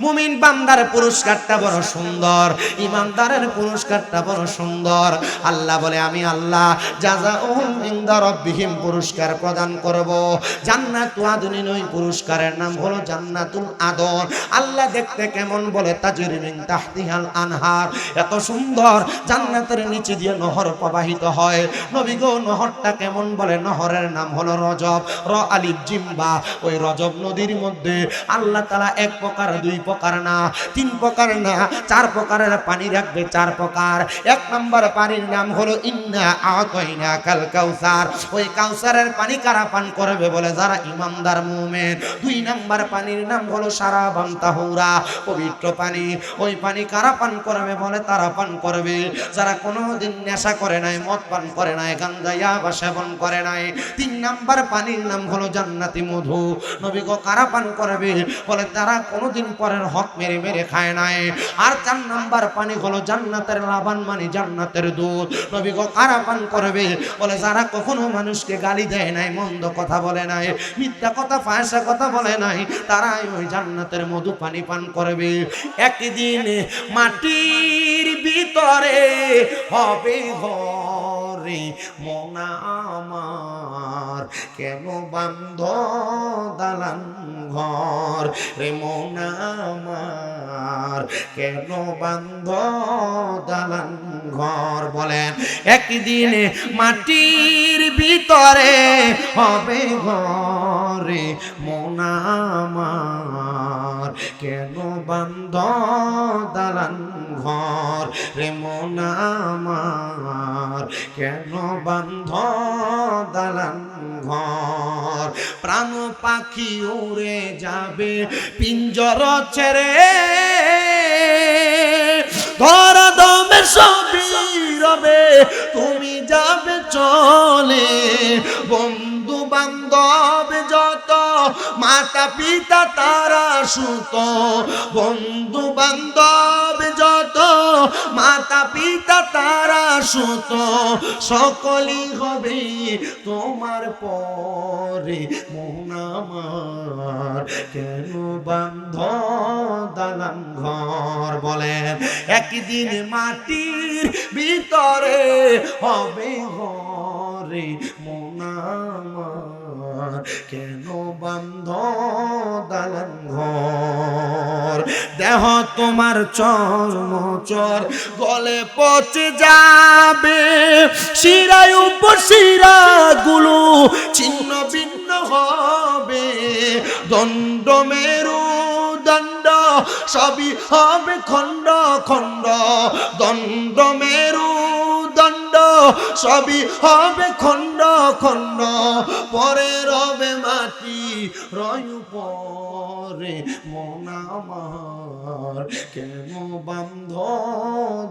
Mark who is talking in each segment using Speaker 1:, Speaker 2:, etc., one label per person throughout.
Speaker 1: মুমিন বান্দার পুরস্কারটা বড় সুন্দর, ইমানদারের পুরস্কারটা বড় সুন্দর। আল্লাহ বলে আমি আল্লাহ জাযাউহুম ইনদা রাব্বিহিম পুরস্কার প্রদান করব জান্নাতুল আদনিন। ওই পুরস্কারের নাম হলো জান্নাতুল আদন। আল্লাহ দেখতে কেমন বলে তাজরি মিন তাহতিহাল আনহার, এত সুন্দর জান্নাতের নিচে দিয়ে নহর প্রবাহিত হয়। নবী গো নহরটা কেমন বলে, নহরের নাম হলো রজব, র আলিফ জিম বা। ওই রজব নদীর মধ্যে আল্লাহ তাআলা এক প্রকার, দুই প্রকার না, তিন প্রকার না, চার প্রকারের পানি রাখবে, চার প্রকার। এক নম্বর পানির নাম হলো ইন্না আতাইনা কাল কাউসার। ওই কাউসারের পানি কারা পান করবে বলে, যারা ইমানদার মুমিন। দুই নম্বর পানির নাম হলো সারাবান তাহুরা, পবিত্র পানি। ওই পানি কারা পান করবে বলে, তারা পান করবে যারা কোনোদিন নেশা করে নাই, মদ পান করে নাই, গাঞ্জা ইয়াবা সেবন করে নাই। তিন নম্বর পানির নাম হলো জান্নাতি মধু। নবী গো কারা পান করবে বলে, তারা কোনোদিন পরের হক মেরে মেরে খায় নাই। আর চার নম্বর পানি হলো জান্নাতের লাবান, মানে জান্নাতের দুধ। নবী গো কারা পান করবে বলে, যারা কখনো মানুষকে গালি দেয় নাই, মন্দ কথা বলে নাই, মিথ্যা কথা ফায়সা কথা বলে নাই, তারাই ওই জান্নাতের মধু পানি পান করবে। একদিন মাটির ভিতরে হবে ঘরে মন আমার, কেন বান্ধ দালান ঘর রে মন আমার, কেন বান্ধ দালান ঘর। বলেন একদিন মাটির ভিতরে হবে ঘরে মন আমার, কেন বান্ধ দালান ঘর রে মন আমার, কেন বান্ধ দালান ঘর। প্রাণ পাখি উড়ে যাবে পিঞ্জর ছেড়ে, ধরা দমে সবই রবে তুমি যাবে চলে। বন্ধু বান্ধব যত মাতা পিতা তারা সুত, বন্ধু বান্ধব যত মাতা পিতা তারা সুত, সকলই হবে তোমার পরে মন আমার, কেন বান্ধ দালান ঘর। বলেন একদিন মাটির ভিতরে হবে ঘরে মন আমার, কেন বান্ধ দালান ঘর। দেহ তোমার চর্মচর গলে পচে যাবে, শিরায় উপশিরা গুলো ছিন্ন ভিন্ন হবে, দণ্ড মেরু দণ্ড সবই হবে খণ্ড খণ্ড, দণ্ড মেরু দণ্ড সবই হবে খণ্ড খণ্ড, পরে রবে মাটি রয় পরে মন আমার, কেন বান্ধ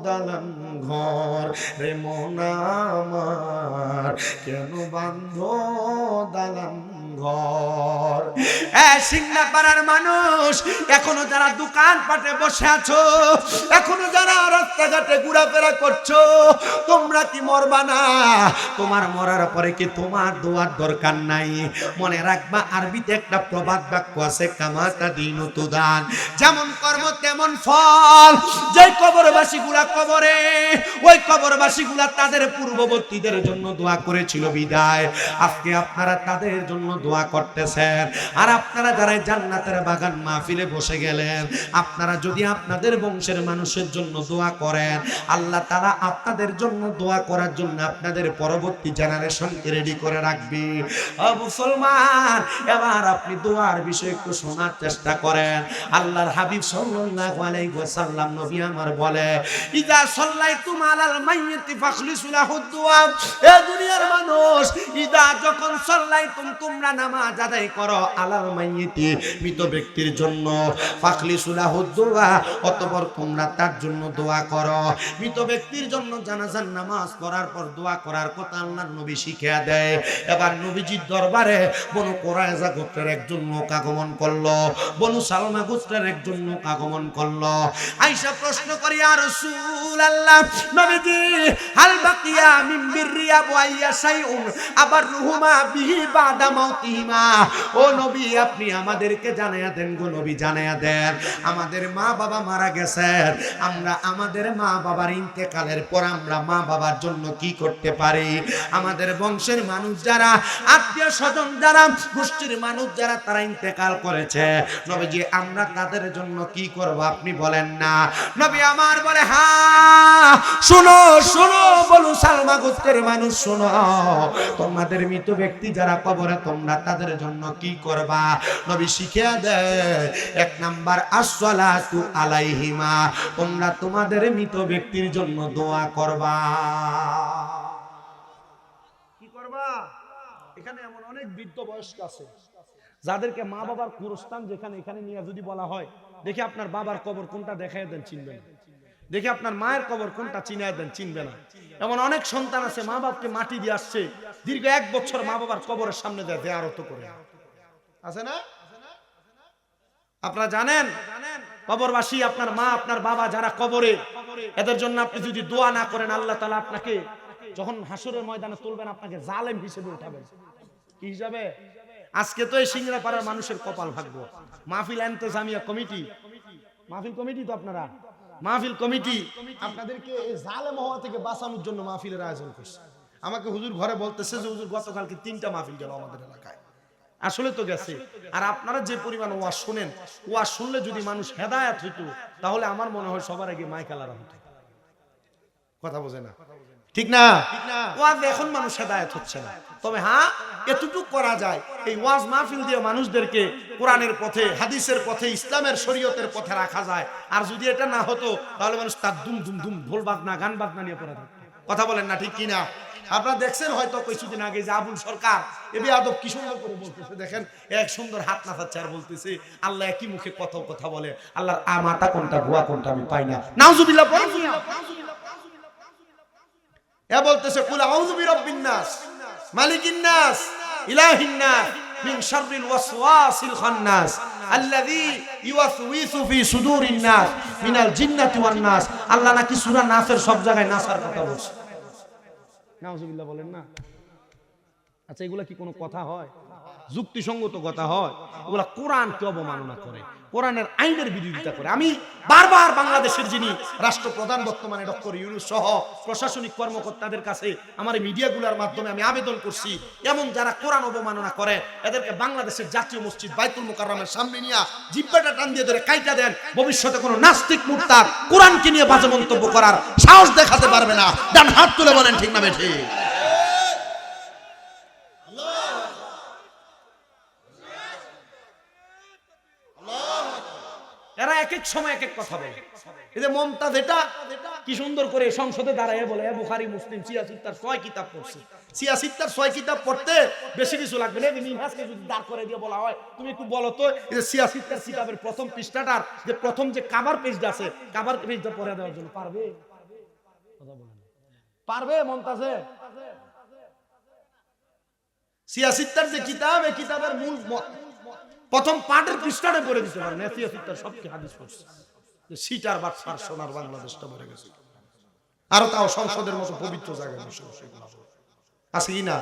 Speaker 1: দালান ঘর রে মন আমার, কেন বান্ধ দালান ঘর। সিংনা পাড়ার মানুষ, এখনো যারা দোকান পাটে বসে আছো, এখনো যারা রাস্তাঘাটে ঘোরাফেরা করছো, তোমরা কি মরবা না? তোমার মরার পরে কি তোমার দোয়ার দরকার নাই? মনে রাখবা আরবিতে একটা প্রবাদ বাক্য আছে, কামাতা দিনু তুদান, যেমন কর্ম তেমন ফল। যে কবরবাসী গুলা কবরে, ওই কবরবাসী গুলা তাদের পূর্ববর্তীদের জন্য দোয়া করেছিল বিদায়, আজকে আপনারা তাদের জন্য দোয়া করতেছেন। আর আপনারা যারা জান্নাতের বাগান মাহফিলে বসে গেলেন, আপনারা যদি আপনাদের বংশের মানুষের জন্য দোয়া করেন, আল্লাহ তাআলা আপনাদের জন্য দোয়া করার জন্য আপনাদের পরবর্তী জেনারেশনকে রেডি করে রাখবে। ও মুসলমান, এবার আপনি দোয়ার বিষয়ে একটু শোনার চেষ্টা করেন। আল্লাহর হাবিব সাল্লাল্লাহু আলাইহি ওয়াসাল্লাম নবী আমার বলে, ইজা সাল্লাইতুম আলাল মাইয়িতি ফাখলিসু লাহু দুআ। এ দুনিয়ার মানুষ, ইজা যখন সাল্লাইতুম তোমরা নামাজ আদায় করো, আলাল মাইয়িতি মৃত ব্যক্তির জন্য, ফাখলিসু লাহু দুআ অতঃপর তোমরা তার জন্য দোয়া করো। মৃত ব্যক্তির জন্য জানাজার নামাজ পড়ার পর দোয়া করার কথা আল্লাহর নবী শিখিয়ে দেয়। এবার নবীজির দরবারে বনু কুরাইজা গোত্রের একজন লোক আগমন করলো, বনু সালমা গোত্রের একজন লোক আগমন করলো। আয়েশা প্রশ্ন করি, ইয়া রাসূলুল্লাহ, নবীজি হাল বাকিয়া মিন বিররিয়া ওয়াইয়া শাইউন আবার রুহুমা বিহি বাদা মাউত উম্মাতিহিমা, ও নবী আপনি আমাদেরকে জানায়া দেন গো নবী, জানায়া দেন আমাদের মা বাবা মারা গেছেন, আমরা আমাদের মা বাবার ইন্তেকালের পর আমরা মা বাবার জন্য কি করতে পারি? আমাদের বংশের মানুষ যারা, আত্মীয় স্বজন যারা, গোষ্ঠীর মানুষ যারা তারা ইন্তেকাল করেছে, নবীজি আমরা তাদের জন্য কি করব আপনি বলেন না? নবী আমার বলে হ্যাঁ শোনো শোনো, বলু সালমা গোত্রের মানুষ শোনো, তোমাদের মৃত ব্যক্তি যারা কবরে তোমরা তাদের জন্য কি করবা? নবী শিখিয়ে দেয়, এক নাম্বার আসসালাতু আলাইহিমা, তোমরা তোমাদের মৃত ব্যক্তির জন্য দোয়া করবা। কি করবা? এখানে এমন অনেক বৃদ্ধ বয়স্ক আছে যাদেরকে মা বাবার কুরস্থান যেখানে এখানে নিয়ে যদি বলা হয়, দেখি আপনার বাবার কবর কোনটা দেখাই দেন, চিনবে না। দেখি আপনার মায়ের কবর কোনটা চিনায় দেন, চিনবে না। এমন অনেক সন্তান আছে মা বাপকে মাটি দিয়ে আসছে, দীর্ঘ 1 বছর মা বাবার কবরের সামনে যায় জিয়ারত করে, আছে না? আপনারা জানেন কবরবাসী, আপনার মা আপনার বাবা যারা কবরে, এদের জন্য আপনি যদি দোয়া না করেন, আল্লাহ তাআলা আপনাকে যখন হাসরের ময়দানে তুলবেন আপনাকে জালেম হিসেবে উঠাবেন। কি হিসাবে? আজকে তো এই সিংড়াপাড়ার মানুষের কপাল ভাগ্য, মাহফিল ইন্তেজামিয়া কমিটি, মাহফিল কমিটি তো আপনারা, মাহফিল কমিটি আপনাদেরকে এই জালেম হওয়া থেকে বাঁচানোর জন্য মাহফিলের আয়োজন করছে। আমাকে হুজুর ঘরে বলতেছে যে হুজুর গতকালকে 3টা মাহফিল গেল আমাদের এলাকায়। আসলে তো গেছে। আর আপনারা যে পরিমাণ ওয়াজ শুনেন, ওয়াজ শুনলে যদি মানুষ হেদায়েত হইতো তাহলে আমার মনে হয় সবার আগে মাইকালারা হতো। কথা বোঝে না, ঠিক না? ওয়াজ এখন মানুষ হেদায়েত হচ্ছে না, তবে হ্যাঁ এতটুকু করা যায়, এই ওয়াজ মাহফিল দিয়ে মানুষদেরকে কোরআনের পথে, হাদিসের পথে, ইসলামের শরীয়তের পথে রাখা যায়। আর যদি এটা না হতো তাহলে মানুষ তার দুম দুম দুম ঢোল বাজনা গান বাজনা নিয়ে পড়ে থাকতো। কথা বলেন না, ঠিক কিনা? আপনারা দেখছেন হয়তো কিছুদিন আগে যে আবুল সরকার এবি আদব কি সুন্দর করে বলতেছে, দেখেন এক সুন্দর হাত নাচাচ্ছে আর বলতেছে আল্লাহ একই মুখে কত কথা বলে, আল্লাহর মাথা কোনটা ভুয়া কোনটা আমি পাই না। নাউজুবিল্লাহ পড়েন না। এ বলতেছে কুল আউযু বিরাব্বিন নাস মালিকিন নাস ইলাহিন নাস মিন শাররিল ওয়াসওয়াসিল খান্নাস আল্লাযী ইউওয়াসউইসু ফি সুদুরিন নাস মিনাল জিন্নাতি ওয়ান নাস। আল্লাহ নাকি সূরা নাসের সব জায়গায় নাসার কথা বলছে। নাউজুবিল্লাহ বলেন না। আচ্ছা এগুলা কি কোনো কথা হয়? যুক্তিসঙ্গত কথা হয়? এগুলা কোরআনকে অবমাননা করে, কোরআনের আইনের বিরোধিতা করে। আমি বারবার বাংলাদেশের যিনি রাষ্ট্রপ্রধান বর্তমানে ডক্টর ইউনূস সহ প্রশাসনিক কর্মকর্তাদের কাছে আমার মিডিয়াগুলোর মাধ্যমে আমি আবেদন করছি, এমন যারা কোরআন অবমাননা করে এদেরকে বাংলাদেশের জাতীয় মসজিদ বাইতুল মুকাররমের সামনে নিয়ে জিহ্বাটা টান দিয়ে ধরে কাইটা দেন। ভবিষ্যতে কোনো নাস্তিক মুরতাদ কোরআনকে নিয়ে বাজে মন্তব্য করার সাহস দেখাতে পারবে না। ডান হাত তুলে বলেন ঠিক না বেঠিক? এরা এক এক সময় এক এক কথা বলে। এই যে মমতাজ এটা কি সুন্দর করে সংসদে দাঁড়ায় বলে বুখারী মুসলিম সিয়াসিত্তার 6 কিতাব পড়ছে। সিয়াসিত্তার 6 কিতাব পড়তে বেশি কিছু লাগবে না। মিনহাজকে যদি দাঁড় করে দিয়ে বলা হয় তুমি একটু বলো তো এই যে সিয়াসিত্তার কিতাবের প্রথম পৃষ্ঠাটার যে প্রথম যে কভার পেজটা আছে, কভার পেজটা পড়ে দেওয়ার জন্য পারবে? কথা বলেন, পারবে মমতাজে? সিয়াসিত্তার যে কিতাব, এই কিতাবের মূল প্রথম পাঠের পৃষ্ঠাটা পড়ে দিতে পারে না। সিয়াসিত্তার সব কি হাদিস পড়ছে যে সিটার বাটফার সোনার বাংলাদেশটা মরে গেছে। আর তাও সংসদের মতো পবিত্র জায়গায় বসে বসে আছে কি না?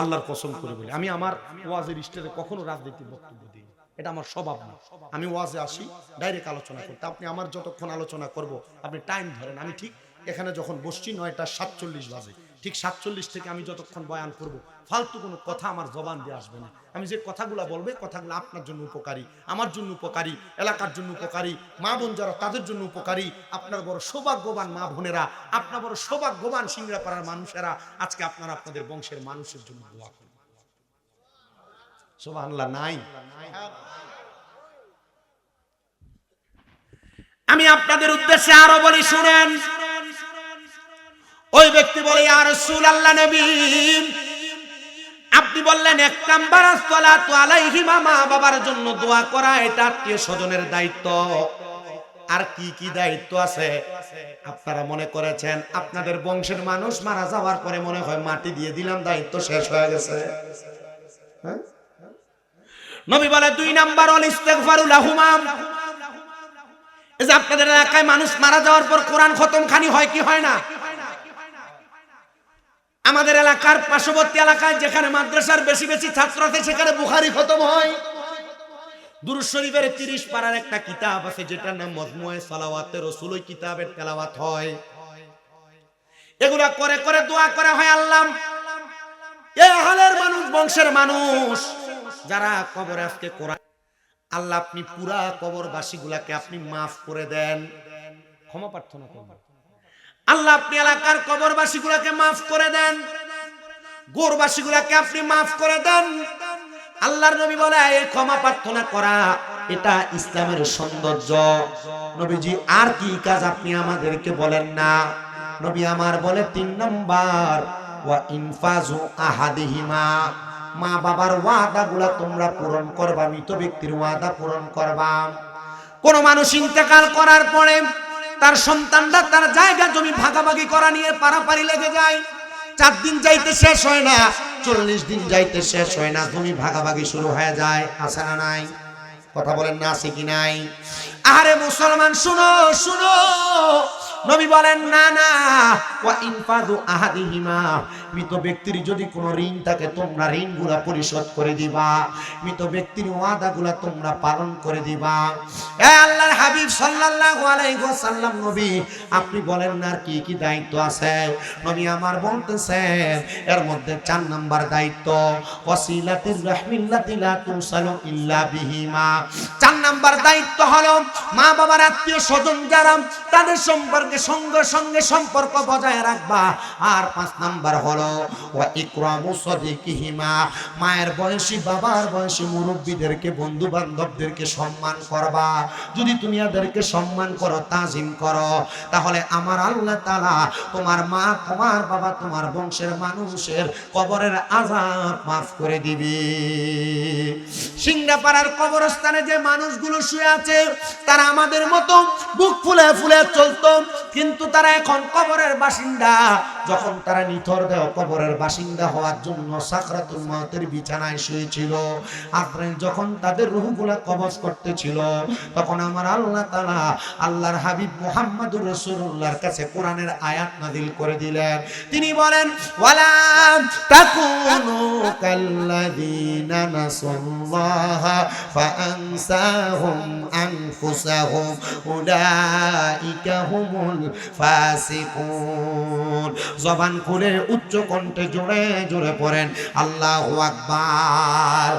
Speaker 1: আল্লাহর কসম করে বলি আমি আমার ওয়াজের স্টেজে কখনো রাজনীতির বক্তব্য দিই, এটা আমার স্বভাব না। আমি ওয়াজে আসি ডাইরেক্ট আলোচনা করতে। আপনি আমার যতক্ষণ আলোচনা করব আপনি টাইম ধরেন। আমি ঠিক এখানে যখন বসছি 9:47 বাজে, ঠিক 47 থেকে আমি যতক্ষণ বয়ান করব ফালতু কোনো কথা আমার জবান দিয়ে আসবে না। আমি যে কথাগুলো বলবো কথাগুলো আপনার জন্য উপকারী, আমার জন্য উপকারী, এলাকার জন্য উপকারী, মা বোন যারা তাদের জন্য উপকারী। আপনার বড় সৌভাগ্যবান মা বোনেরা, আপনার বড় সৌভাগ্যবান সিংড়াপাড়ার মানুষেরা, আজকে আপনারা আপনাদের বংশের মানুষের জন্য দোয়া করুন। সুবহানাল্লাহ। নাই আমি আপনাদের উদ্দেশ্যে আরো বলি শুনেন। ওই ব্যক্তি বলে ইয়া রাসূলুল্লাহ নবী আপনি বললেন 1 নাম্বার আসসালাতু আলাইহিমা, মা বাবার জন্য দোয়া করা এটা আত্মীয় স্বজনের দায়িত্ব। আর কি কি দায়িত্ব আছে? আপনারা মনে করেছেন আপনাদের বংশের মানুষ মারা যাওয়ার পরে মনে হয় মাটি দিয়ে দিলাম দায়িত্ব শেষ হয়ে গেছে? হ্যাঁ, নবী বলে 2 নাম্বার ওয়াল ইস্তিগফারু লাহুমা। এই যে আপনাদের এলাকায় মানুষ মারা যাওয়ার পর কোরআন খতম খানি হয় কি হয় না? আমাদের এলাকার পার্শ্ববর্তী এলাকায় যেখানে মাদ্রাসার বেশি বেশি ছাত্র আছে সেখানে বুখারী খতম হয়। দুরূদ শরীফের 30 পারার একটা কিতাব আছে যেটার নাম মজমুয়ে সালাওয়াতে রাসূল, ওই কিতাবের তেলাওয়াত হয়। এগুলা করে করে দোয়া করা হয়, আল্লাহ এই আহলের মানুষ, বংশের মানুষ যারা কবরে আজকে কোরআন, আল্লাহ আপনি পুরা কবরবাসীগুলাকে আপনি মাফ করে দেন, ক্ষমা প্রার্থনা করবেন। আল্লাহ আপনি এলাকার কবরবাসীগুলাকে মাফ করে দেন, গোরবাসীগুলাকে আপনি মাফ করে দেন। আল্লাহর নবী বলে এই ক্ষমা প্রার্থনা করা এটা ইসলামের সৌন্দর্য। নবীজি আর কি কাজ আপনি আমাদেরকে বলেন না? নবী আমার বলে 3 নাম্বার, ওয়া ইনফাজু আহাদিহিমা, মা বাবার ওয়াদাগুলা তোমরা পূরণ করবা, মৃত ব্যক্তির ওয়াদা পূরণ করবা। কোন মানুষ ইন্তেকাল করার পরে তার সন্তানরা তার জায়গা জমি ভাগাভাগি করা নিয়ে পারাপারি লেগে যায়। 4 দিন যাইতে শেষ হয় না, 40 দিন যাইতে শেষ হয় না, জমি ভাগাভাগি শুরু হয়ে যায়। আছে না নাই? কথা বলেন না, আছে কি নাই? আরে মুসলমান শুনো শুনো, নবী বলেন না না, ওয়া ইনফাদু আহাদিহিমা, মৃত ব্যক্তির যদি কোনো ঋণ থাকে তোমরা ঋণগুলা পরিশোধ করে দিবা, মৃত ব্যক্তির ওয়াদাগুলা তোমরা পালন করে দিবা। এ আল্লাহর হাবিব সাল্লাল্লাহু আলাইহি ওয়াসাল্লাম নবী আপনি বলেন না আর কি কি দায়িত্ব আছে? নবী আমার বলতেছেন এর মধ্যে 4 নাম্বার দায়িত্ব, ওয়াসিলাতির রাহমিল্লাতি লা তুসালু ইল্লা বিহিমা। 4 নাম্বার দায়িত্ব হলো মা বাবার আত্মীয় স্বজন যারা তাদের সম্পর্কে সঙ্গে সঙ্গে সম্পর্ক বজায় রাখবা। আর 5 নাম্বার হলো ওয়া ইকরামু সাদিকিহিমা, মায়ের বয়সী বাবার বয়সী মুরব্বীদেরকে বন্ধু বান্ধবদেরকে সম্মান করবা। যদি তুমি এদেরকে সম্মান করো, তাজিম করো, তাহলে আমার আল্লাহ তাআলা তোমার মা, তোমার বাবা, তোমার বংশের মানুষের কবরের আযাব মাফ করে দিবে। সিংড়াপাড়ার কবরস্থানে যে মানুষগুলো শুয়ে আছে তারা আমাদের মতো বুক ফুলে ফুলে চলতো, কিন্তু তারা এখন কবরের বাসিন্দা। যখন তারা নিথর দেহ কবরের বাসিন্দা হওয়ার জন্য সাকরাতুল মউতের বিছানায় শুয়েছিল, আজরাইল যখন তাদের রূহগুলা কবজ করতেছিল, তখন আমার আল্লাহ তাআলা আল্লাহর হাবিব মুহাম্মদুর রাসূলুল্লাহর কাছে কোরআনের আয়াত নাযিল করে দিলেন। তিনি বলেন ওয়ালা তাকুনু কাল্লাযীনা নাসাল্লাহা ফাআনসাহুম আনফুসাহুম উলাইকা হুমুল ফাসিকুন। জবান খুলে উচ্চ কণ্ঠে জোরে জোরে পড়েন আল্লাহু আকবার।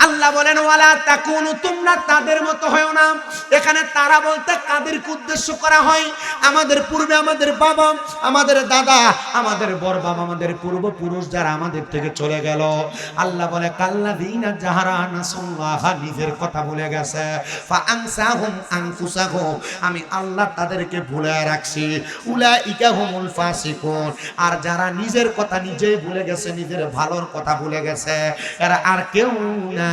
Speaker 1: আল্লাহ বলেন ওয়ালা তাকুনু, তোমরা তাদের মতো হয়ো না। এখানে তারা বলতে কাদেরকে উদ্দেশ্য করা হয়? আমাদের পূর্বে আমাদের বাবা, আমাদের দাদা, আমাদের বড় বাবা, আমাদের পূর্বপুরুষ যারা আমাদের থেকে চলে গেল। আল্লাহ বলে কাল্লাযীনা যাহারা নাসাল্লাহ, নিজের কথা ভুলে গেছে, ফাআনসাহুম আনফুসাহুম, আমি আল্লাহ তাদেরকে ভুলে রাখছি। উলাইকা হুমুল ফাসিকুন, আর যারা নিজের কথা নিজেই ভুলে গেছে, নিজের ভালোর কথা ভুলে গেছে, এরা আর কেউ না,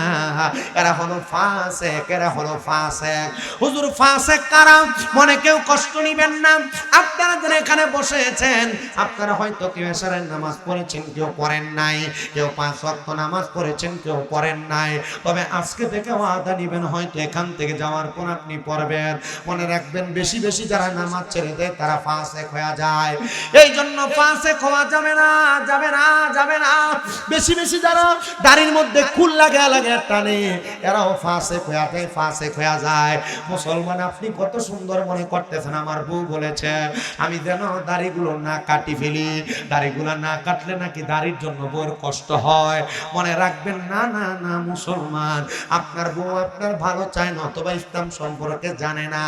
Speaker 1: এরা হলো ফাসিক, এরা হলো ফাসিক। হুজুর ফাসিক কারা? মনে কেউ কষ্ট নেবেন না। আপনারা যারা এখানে বসেছেন, আপনারা হয়তো কেউ এশারের নামাজ পড়েছেন, কেউ পড়েন নাই, কেউ 5 ওয়াক্ত নামাজ পড়েছেন, কেউ পড়েন নাই। তবে আজকে থেকে ওয়াদা নেবেন, হয়তো এখান থেকে যাওয়ার পর আপনি পড়বেন। মনে রাখবেন বেশি বেশি যারা নামাজ ছেড়ে দেয় তারা ফাসিক হয়ে যায়। এই জন্য ফাসিক হওয়া যাবে না, যাবে না, যাবে না। বেশি বেশি যারা দাড়ির মধ্যে কুল লাগা লাগা টানে, এরাও ফাসিক হয়ে যায়, ফাসিক হয়ে যায়। মুসলমান আপনি কত সুন্দর মনে করতেছেন, আমার বউ বলেছে আমি যেন দাড়িগুলো না কাটি ফেলি, দাড়িগুলো না কাটলে নাকি দাড়ির জন্য বউর কষ্ট হয়। মনে রাখবেন না না না মুসলমান, আপনার বউ আপনার ভালো চায় না, অথবা ইসলাম সম্পর্কে জানে না।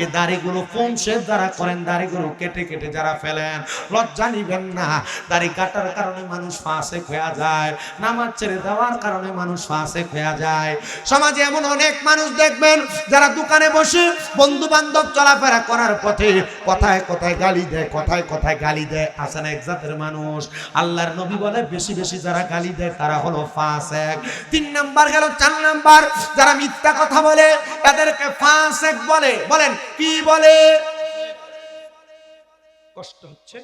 Speaker 1: এই দাড়িগুলো কোন শেষ যারা করেন, দাড়িগুলো কেটে কেটে যারা ফেলেন, লজ্জা নিবেন না। দাড়ি কাটার কারণে মানুষ ফাসিক হয়ে যায়, নামাজ ছেড়ে দেওয়ার কারণে মানুষ ফাসিক হয়ে যায়। সমাজে এমন অনেক মানুষ দেখবেন যারা দোকানে বসে বন্ধু বান্ধব চলাফেরা করার পথে কথায় কথায় গালি দেয়, কথায় কথায় গালি দেয়। আসেন এক জাতের মানুষ, আল্লাহর নবী বলে বেশি বেশি যারা গালি দেয় তারা হলো ফাসিক। 3 নাম্বার গেল। 4 নাম্বার যারা মিথ্যা কথা বলে এদেরকে ফাসিক বলে। বলেন কি বলে? কষ্ট হচ্ছে?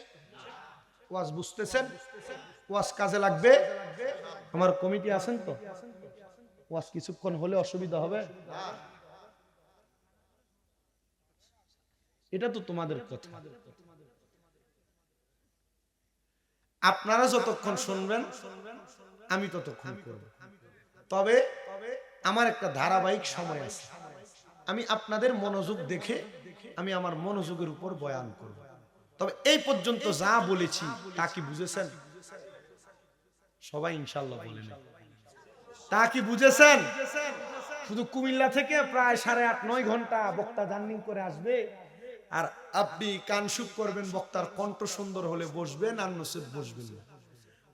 Speaker 1: ওয়াজ বুঝতেছেন? ওয়াজ কাজে লাগবে? আমার কমিটি আছেন তো? ওয়াজ কিছুক্ষণ হলে অসুবিধা হবে? এটা তো তোমাদের কথা। আপনারা যতক্ষণ শুনবেন আমি ততক্ষণ করব। তবে আমার একটা ধারাবাহিক সময় আছে, আমি আপনাদের মনোযোগ দেখে আমি আমার মনোযোগের উপর বয়ান করব। তবে এই পর্যন্ত যা বলেছি তা কি বুঝেছেন? সবাই ইনশাআল্লাহ বলেন তা কি বুঝেছেন? শুধু কুমিল্লা থেকে প্রায় 8.5-9 ঘন্টা বক্তা জার্নি করে আসবে, আর আপনি কানসুপ করবেন, বক্তার কণ্ঠ সুন্দর হলে বসবেন, আর নসিব বসবেন না।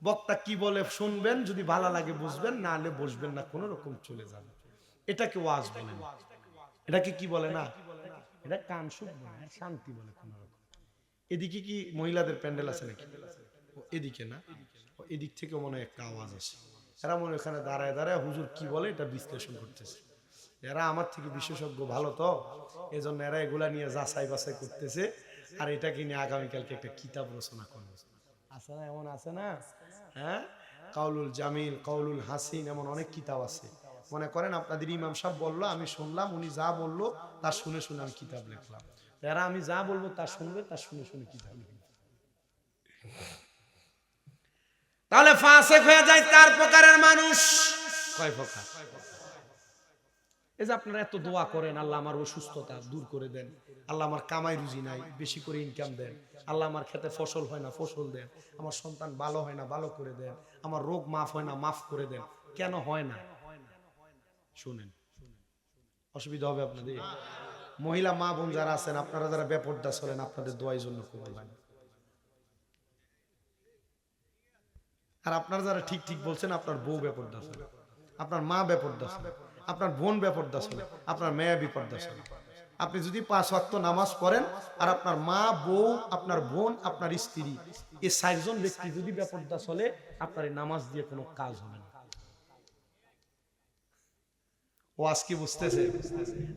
Speaker 1: বক্তা কি বলে শুনবেন, যদি ভালো লাগে বুঝবেন, না হলে বসবেন না, কোন রকম চলে যাবে। এটাকে ওয়াজ বলে না, এটাকে কি বলে না, এটা কানসুপ বলে, শান্তি বলে কোন রকম। এদিকে কি মহিলাদের প্যান্ডেল আছে নাকি? এদিকে না, এদিক থেকে মনে হয় একটা আওয়াজ আসে। এরা মনে এখানে দাঁড়ায় দাঁড়ায় হুজুর কি বলে এটা বিশ্লেষণ করতেছে। এরা আমার থেকে বিশেষজ্ঞ ভালো, তো এজন্য এরা এগুলা নিয়ে যাচাই বাছাই করতেছে, আর এটাকে নিয়ে আগামীকালকে একটা কিতাব রচনা করবে। আছে না, এমন আছে না? হ্যাঁ, কাউলুল জামিল, কাউলুল হাসিন, এমন অনেক কিতাব আছে। মনে করেন আপনাদের ইমাম সাহেব বললো, আমি শুনলাম, উনি যা বললো তা শুনে শুনে আমি কিতাব লিখলাম। এরা আমি যা বলবো তা শুনবে, তা শুনে শুনে কিতাব লিখবে। তাহলে ফাসেক হয়ে যায় 4 প্রকারের মানুষ। কয় প্রকার? এই যে আপনারা এত দোয়া করেন, আল্লাহ আমার অসুস্থতা দূর করে দেন, আল্লাহ আমার কামাই রুজি নাই, বেশি করে ইনকাম দেন, আল্লাহ আমার খেতে ফসল হয় না, ফসল দেন, আমার সন্তান ভালো হয় না, ভালো করে দেন, আমার রোগ মাফ হয় না, মাফ করে দেন। কেন হয় না? শুনেন, অসুবিধা হবে আপনাদের। মহিলা মা বোন যারা আছেন, আপনারা যারা বেপরদা চলেন, আপনাদের দোয়ার জন্য কবুল হয় না। আর আপনারা যারা ঠিক ঠিক বলছেন, আপনার বউ বেপরদা চলে, আপনার মা বেপরদা চলে, আপনার বোন বেপরদা চলে, আপনার মেয়ে বিপর্দা চলে। আপনি যদি 5 ওয়াক্ত নামাজ পড়েন, আর আপনার মা, বউ, আপনার বোন, আপনার স্ত্রী, এই 4 জন ব্যক্তি যদি বেপরদা চলে, আপনার এই নামাজ দিয়ে কোনো কাজ হবে না। ওয়াজ কি বুঝতেছে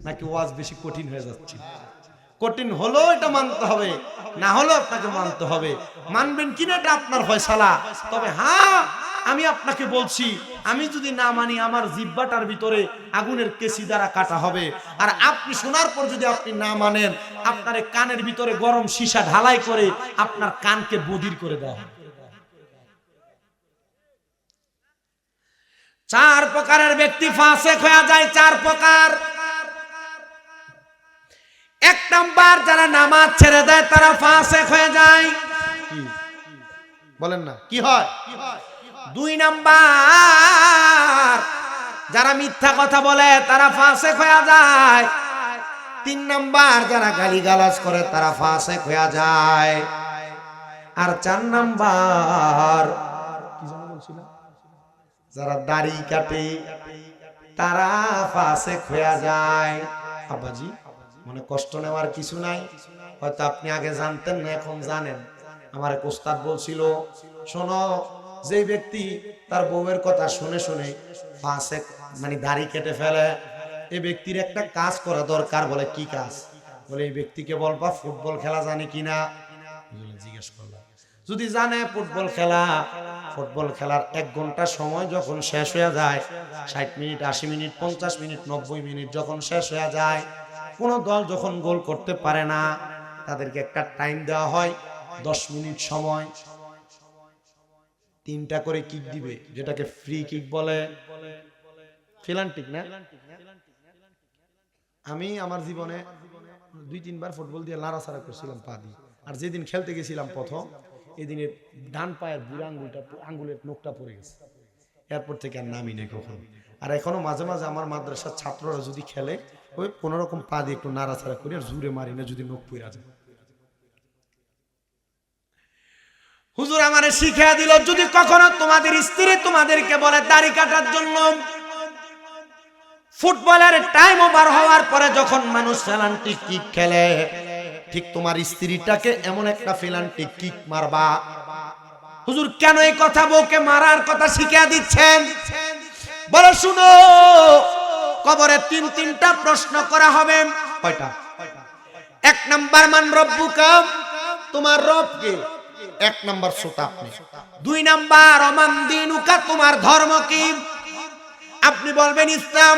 Speaker 1: নাকি ওয়াজ বেশি কঠিন হয়ে যাচ্ছে? কঠিন হলো এটা মানতে হবে, না হলো আপনাকে মানতে হবে। মানবেন কিনা এটা আপনার ফয়সালা। তবে হ্যাঁ, আমি আপনাকে বলছি, আমি যদি না মানি, আমার জিহ্বাটার ভিতরে আগুনের কেসি দ্বারা কাটা হবে। আর আপনি শোনার পর যদি আপনি না মানেন, আপনার কানের ভিতরে গরম সীসা ঢালাই করে আপনার কানকে বধির করে দেওয়া হবে। 4 প্রকারের ব্যক্তি ফাসেক হয়ে যায়। 4 প্রকার। 1 নাম্বার, যারা নামাজ ছেড়ে দেয় তারা ফাসেক হয়ে যায়। বলেন না কি হয়? 2 নাম্বার, যারা মিথ্যা কথা বলে তারা ফাসেক হয়ে যায়। 3 নাম্বার, যারা গালিগালাজ করে তারা ফাসেক হয়ে যায়। আর 4 নাম্বার, কি জানো বলছিলাম, যারা দাড়ি কাটে তারা ফাসেক হয়ে যায়। আব্বাজি, মনে কষ্ট নেওয়ার কিছু নাই, হয়তো আপনি আগে জানতেন না, এখন জানেন। আমার এক ওস্তাদ বলছিল, শোনো, যে ব্যক্তি তার বউয়ের কথা শুনে শুনে ফাসেক মানে দাড়ি কেটে ফেলে, এই ব্যক্তির একটা কাজ করা দরকার। বলে কি কাজ? বলে এই ব্যক্তিকে বলবা ফুটবল খেলা জানে কিনা। জিজ্ঞেস করলাম, যদি জানে ফুটবল খেলার 1 ঘন্টা সময় যখন শেষ হয়ে যায়, 60 মিনিট, 80 মিনিট, 50 মিনিট, 90 মিনিট যখন শেষ হয়ে যায়, কোন দল যখন গোল করতে পারে না, তাদেরকে একটা টাইম দেওয়া হয়, 10 মিনিট সময়। 3টা করে কিক দিবে, যেটাকে ফ্রি কিক বলে, ফিলান্টিক না। আমি আমার জীবনে 2-3 বার ফুটবল দিয়ে লাড়াছাড়া করছিলাম পা দিয়ে। আর যেদিন খেলতে গেছিলাম প্রথম, এদিনে ডান পায়ের বুড়া আঙ্গুলের নখটা পড়ে গেছে। এরপর থেকে আর নামি নেই কখনো। আর এখনো মাঝে মাঝে আমার মাদ্রাসার ছাত্ররা যদি খেলে, ওই কোন রকম পা দিয়ে একটু নাড়াছাড়া করি, আর জুড়ে মারি না, যদি নখ পড়ে যায়। হুজুর আমারে শিখিয়ে দিল, যদি কখনো তোমাদের স্ত্রী তোমাদেরকে বলে দাড়ি কাটার জন্য, ফুটবলের টাইম ওভার হওয়ার পরে যখন মানুষ পেনাল্টি কিক খেলে, ঠিক তোমার স্ত্রীটাকে এমন একটা পেনাল্টি কিক মারবা। হুজুর কেন এই কথা বউকে মারার কথা শিখিয়ে দিচ্ছেন? বলে শুনো, কবরে 3টা প্রশ্ন করা হবে। কয়টা? 1 নাম্বার, মান রব্বুকা, তোমার রব কে? 1 নাম্বার শ্রোতা আপনি। 2 নাম্বার, অমান দিনুকা, তোমার ধর্ম কি? আপনি বলবেন ইসলাম।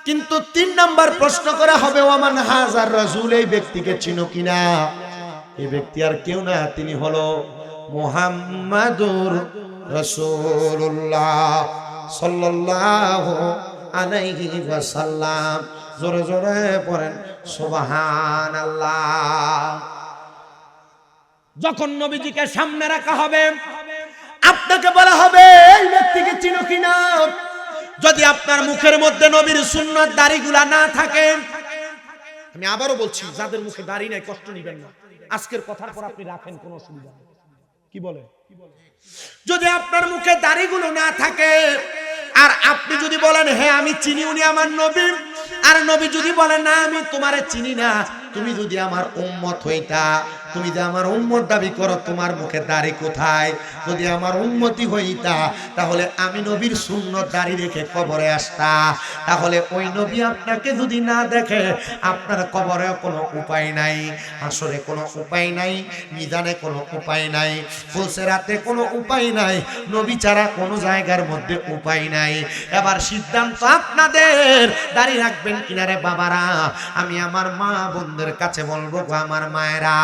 Speaker 1: কিন্তু 3 নাম্বার প্রশ্ন করা হবে, ওয়ামান হাজার রাসূল, এই ব্যক্তিকে চিনো কিনা? এই ব্যক্তি আর কেউ না, তিনি হলো মুহাম্মাদুর রাসূলুল্লাহ সাল্লাল্লাহু আলাইহি ওয়াসাল্লাম। জোরে জোরে পড়েন সুবহানাল্লাহ। যখন নবীজিকে সামনে রাখা হবে, আপনাকে বলা হবে এই ব্যক্তিকে চিনো কিনা। যদি আপনার মুখের মধ্যে নবীর সুন্নাত দাড়িগুলা না থাকে, আমি আবারও বলছি, যাদের মুখে দাড়ি নাই কষ্ট নেবেন না, আজকের কথার পর আপনি রাখেন, কোনো অসুবিধা নেই। কি বলে? যদি আপনার মুখে দাড়িগুলো না থাকে আর আপনি যদি বলেন হ্যাঁ আমি চিনি, উনি আমার নবী, আর নবী যদি বলেন না আমি তোমারে চিনি না, তুমি যদি আমার উম্মত হইতা, তুমি যে আমার উম্মত দাবি করো, তোমার মুখে দাড়ি কোথায়? যদি আমার উম্মতি হইতা তাহলে আমি নবীর সুন্নত দাড়ি রেখে কবরে আসতা। তাহলে ওই নবী আপনাকে যদি না দেখে, আপনার কবরে কোনো উপায় নাই, হাসরে কোনো উপায় নাই, মিজানে কোনো উপায় নাই, ফুলসেরাতে কোনো উপায় নাই, নবী ছাড়া কোনো জায়গার মধ্যে উপায় নাই। এবার সিদ্ধান্ত আপনাদের, দাড়ি রাখবেন কিনারে বাবারা? আমি আমার মা বোনদের কাছে বলবো, আমার মায়েরা,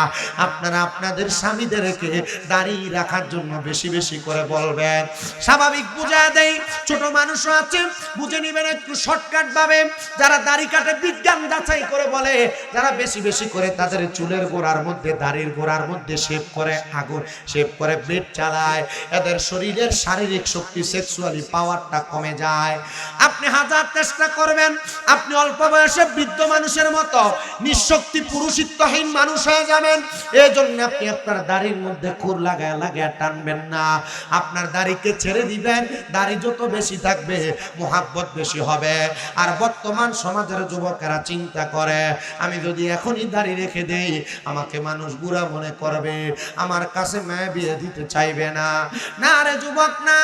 Speaker 1: আপনারা আপনাদের স্বামীদেরকে দাড়ি রাখার জন্য বেশি বেশি করে বলবেন। স্বাভাবিক বুঝা দেই, ছোট মানুষও আছে, বুঝে নিবেন একটু শর্টকাট ভাবে। যারা দাড়ি কাটে বিজ্ঞান যাচাই করে বলে, যারা বেশি বেশি করে তাদের চুলের গোড়ার মধ্যে, দাড়ির গোড়ার মধ্যে শেভ করে, আগুন শেভ করে ব্লেড চালায়, এদের শরীরের শারীরিক শক্তি, সেক্সুয়ালি পাওয়ারটা কমে যায়। আপনি হাজার চেষ্টা করবেন, আপনি অল্প বয়সে বৃদ্ধ মানুষের মতো নিঃশক্তি পুরুষিত্বহীন মানুষ হয়ে যাবেন। এই জন্য আপনি আপনার দাড়ির মধ্যে খুর লাগায় লাগায় টানবেন না, আপনার দাড়িকে ছেড়ে দিবেন। দাড়ি যত বেশি থাকবে মোহাব্বত বেশি হবে। আর বর্তমান সমাজের যুবকেরা চিন্তা করে, আমি যদি এখনই দাড়ি রেখে দেই আমাকে মানুষ বুড়া মনে করবে, আমার কাছে মেয়ে বিয়ে দিতে চাইবে না। না রে যুবক, না,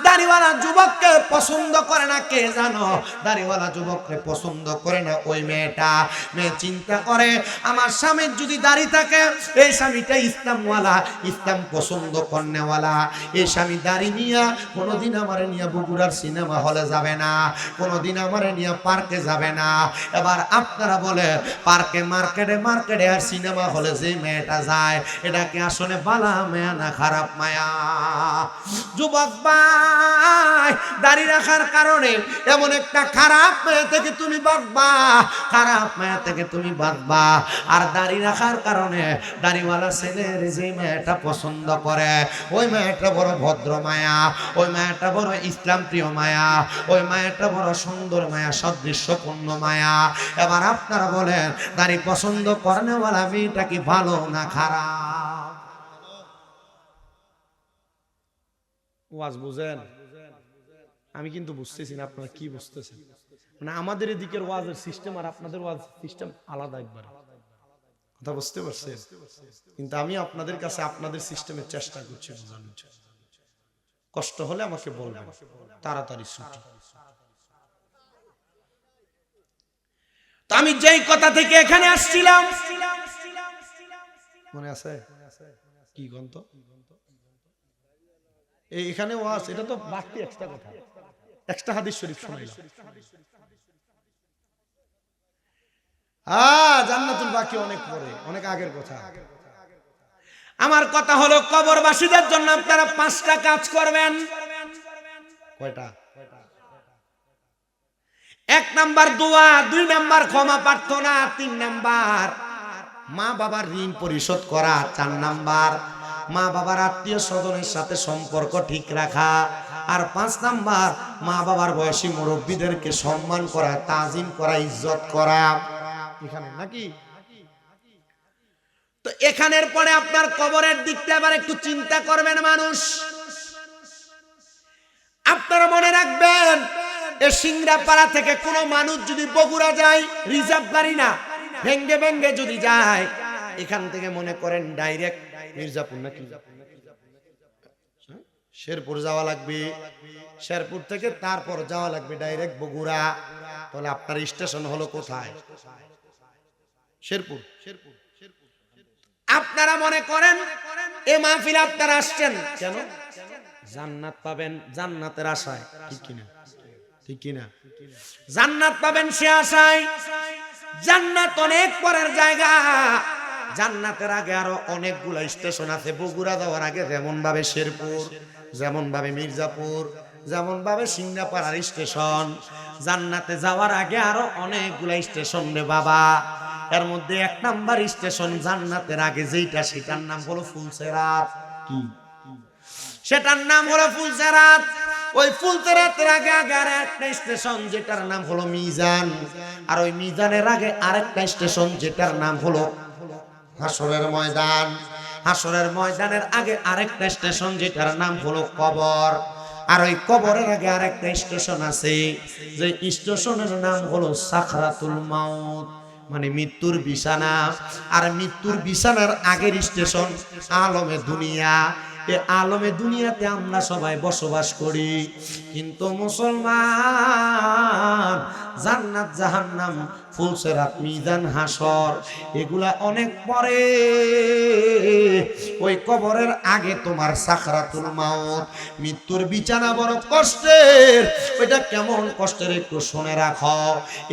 Speaker 1: দাড়িওয়ালা যুবককে পছন্দ করে না কে জানো? দাড়িওয়ালা যুবককে পছন্দ করে না ওই মেয়েটা। মেয়ে চিন্তা করে, আমার স্বামীর যদি দাড়ি থাকে, এই স্বামীটা ইসলামওয়ালা, ইসলাম পছন্দ করেওয়ালা, এই স্বামী দাড়ি নিয়ে কোনোদিন আমারে নিয়ে বগুড়ার সিনেমা হলে যাবে না, কোনোদিন আমারে নিয়ে পার্কে যাবে না। এবার আপনারা বলে, পার্কে মার্কেটে মার্কেটে আর সিনেমা হলে যে মেয়েটা যায়, এটা কি আসলে বালা মায়া না খারাপ মায়া? যুবক ভাই, দাড়ি রাখার কারণে এমন একটা খারাপ মায়া থেকে তুমি বাঁচবা, খারাপ মায়া থেকে তুমি বাঁচবা। আর দাড়ি রাখার কারণে দাড়িওয়ালা ছেলের যে মেয়েটা পছন্দ করে, ওই মেয়েটা বড় ভদ্র মায়া, ওই মেয়েটা বড় ইসলাম প্রিয় মায়া, ওই মেয়েটা বড় সুন্দর মায়া, সদৃশ্যপূর্ণ মায়া। এবার আপনারা বলেন, দাড়ি পছন্দ করেওয়ালা মেয়েটা কি ভালো না খারাপ? ওয়াজ বুঝেন? আমি কিন্তু বুঝতেছি না আপনারা কি বুঝতেছেন। মানে আমাদের এদিকের ওয়াজের সিস্টেম আর আপনাদের ওয়াজ সিস্টেম আলাদা একবার, কথা বুঝতে পারছেন? কিন্তু আমি আপনাদের কাছে আপনাদের সিস্টেমের চেষ্টা করছি বোঝানোর জন্য। কষ্ট হলে আমাকে বলবেন, তাড়াতাড়ি ছুটি। তো আমি যেই কথা থেকে এখানে আসছিলাম, মনে আছে কি গন্ত এখানে ওয়াজ, এটা তো বাড়তি এক্সট্রা কথা, এক্সট্রা হাদিস শরীফ শোনাইলাম। জান্নাতুল বাকি অনেক পরে, অনেক আগের কথা। আমার কথা হলো, কবরবাসীদের জন্য আপনারা 5টা কাজ করবেন। কয়টা? 1 নাম্বার দোয়া, 2 নাম্বার ক্ষমা প্রার্থনা, 3 নাম্বার মা বাবার ঋণ পরিশোধ করা, 4 নাম্বার মা বাবার আত্মীয় স্বজনের সাথে সম্পর্ক ঠিক রাখা, আর 5 নাম্বার মা বাবার বয়সী মুরব্বীদেরকে সম্মান করা, তাজিম করা, ইজ্জত করা। এখানে নাকি? তো এখানের পরে আপনার কবরের দিকটা আবার একটু চিন্তা করবেন মানুষ। আপনারা মনে রাখবেন, এই সিংড়াপাড়া থেকে কোনো মানুষ যদি বগুড়া যায়, রিজার্ভ গাড়ি না, ভেঙ্গে ভেঙ্গে যদি যায়, এখান থেকে মনে করেন ডাইরেক্ট মির্জাপুর নাকি শেরপুর যাওয়া লাগবে, শেরপুর থেকে তারপর যাওয়া লাগবে ডাইরেক্ট বগুড়া। তাহলে আপনার স্টেশন হলো কোথায়? শেরপুর। আপনারা মনে করেন এই মাহফিলে আপনারা আসছেন কেন? জান্নাত পাবেন, জান্নাতের আশায়, ঠিক কিনা? ঠিক কিনা? জান্নাত পাবেন সে আশায়। জান্নাত অনেক পরের জায়গা, জান্নাতের আগে আরো অনেকগুলো স্টেশন আছে। বগুড়া যাওয়ার আগে যেমন ভাবে শেরপুর, যেমন ভাবে মির্জাপুর, যেমন ভাবে সিংড়াপাড়ার স্টেশন, জান্নাতে যাওয়ার আগে আরো অনেকগুলো স্টেশন রে বাবা। এর মধ্যে 1 নাম্বার স্টেশন জান্নাতের আগে যেটা, সেটার নাম হলো ফুলসেরাত। কি সেটার নাম হলো ফুলসেরাত। ওই ফুলসেরাতের আগে আগে আরেকটা স্টেশন যেটার নাম হলো মিজান, আর ওই মিজানের আগে আরেকটা স্টেশন যেটার নাম হলো হাসরের ময়দান। হাসরের ময়দানের আগে আরেকটা স্টেশন যেটার নাম হলো কবর, আর ওই কবরের আগে আরেকটা স্টেশন আছে যে স্টেশনের নাম হলো সাকরাতুল মাউত, মানে মৃত্যুর বিছানা। আর মৃত্যুর বিছানার আগের স্টেশন আলমে দুনিয়া। এই আলমে দুনিয়াতে আমরা সবাই বসবাস করি, কিন্তু মুসলমান জান্নাত জাহান্নাম ফুলসেরাত মিজান হাসর এগুলা অনেক পরে। ওই কবরের আগে তোমার সাকরাতুল মাউত, মৃত্যুর বিছানা বড় কষ্টের। ওইটা কেমন কষ্টের একটু শুনে রাখো।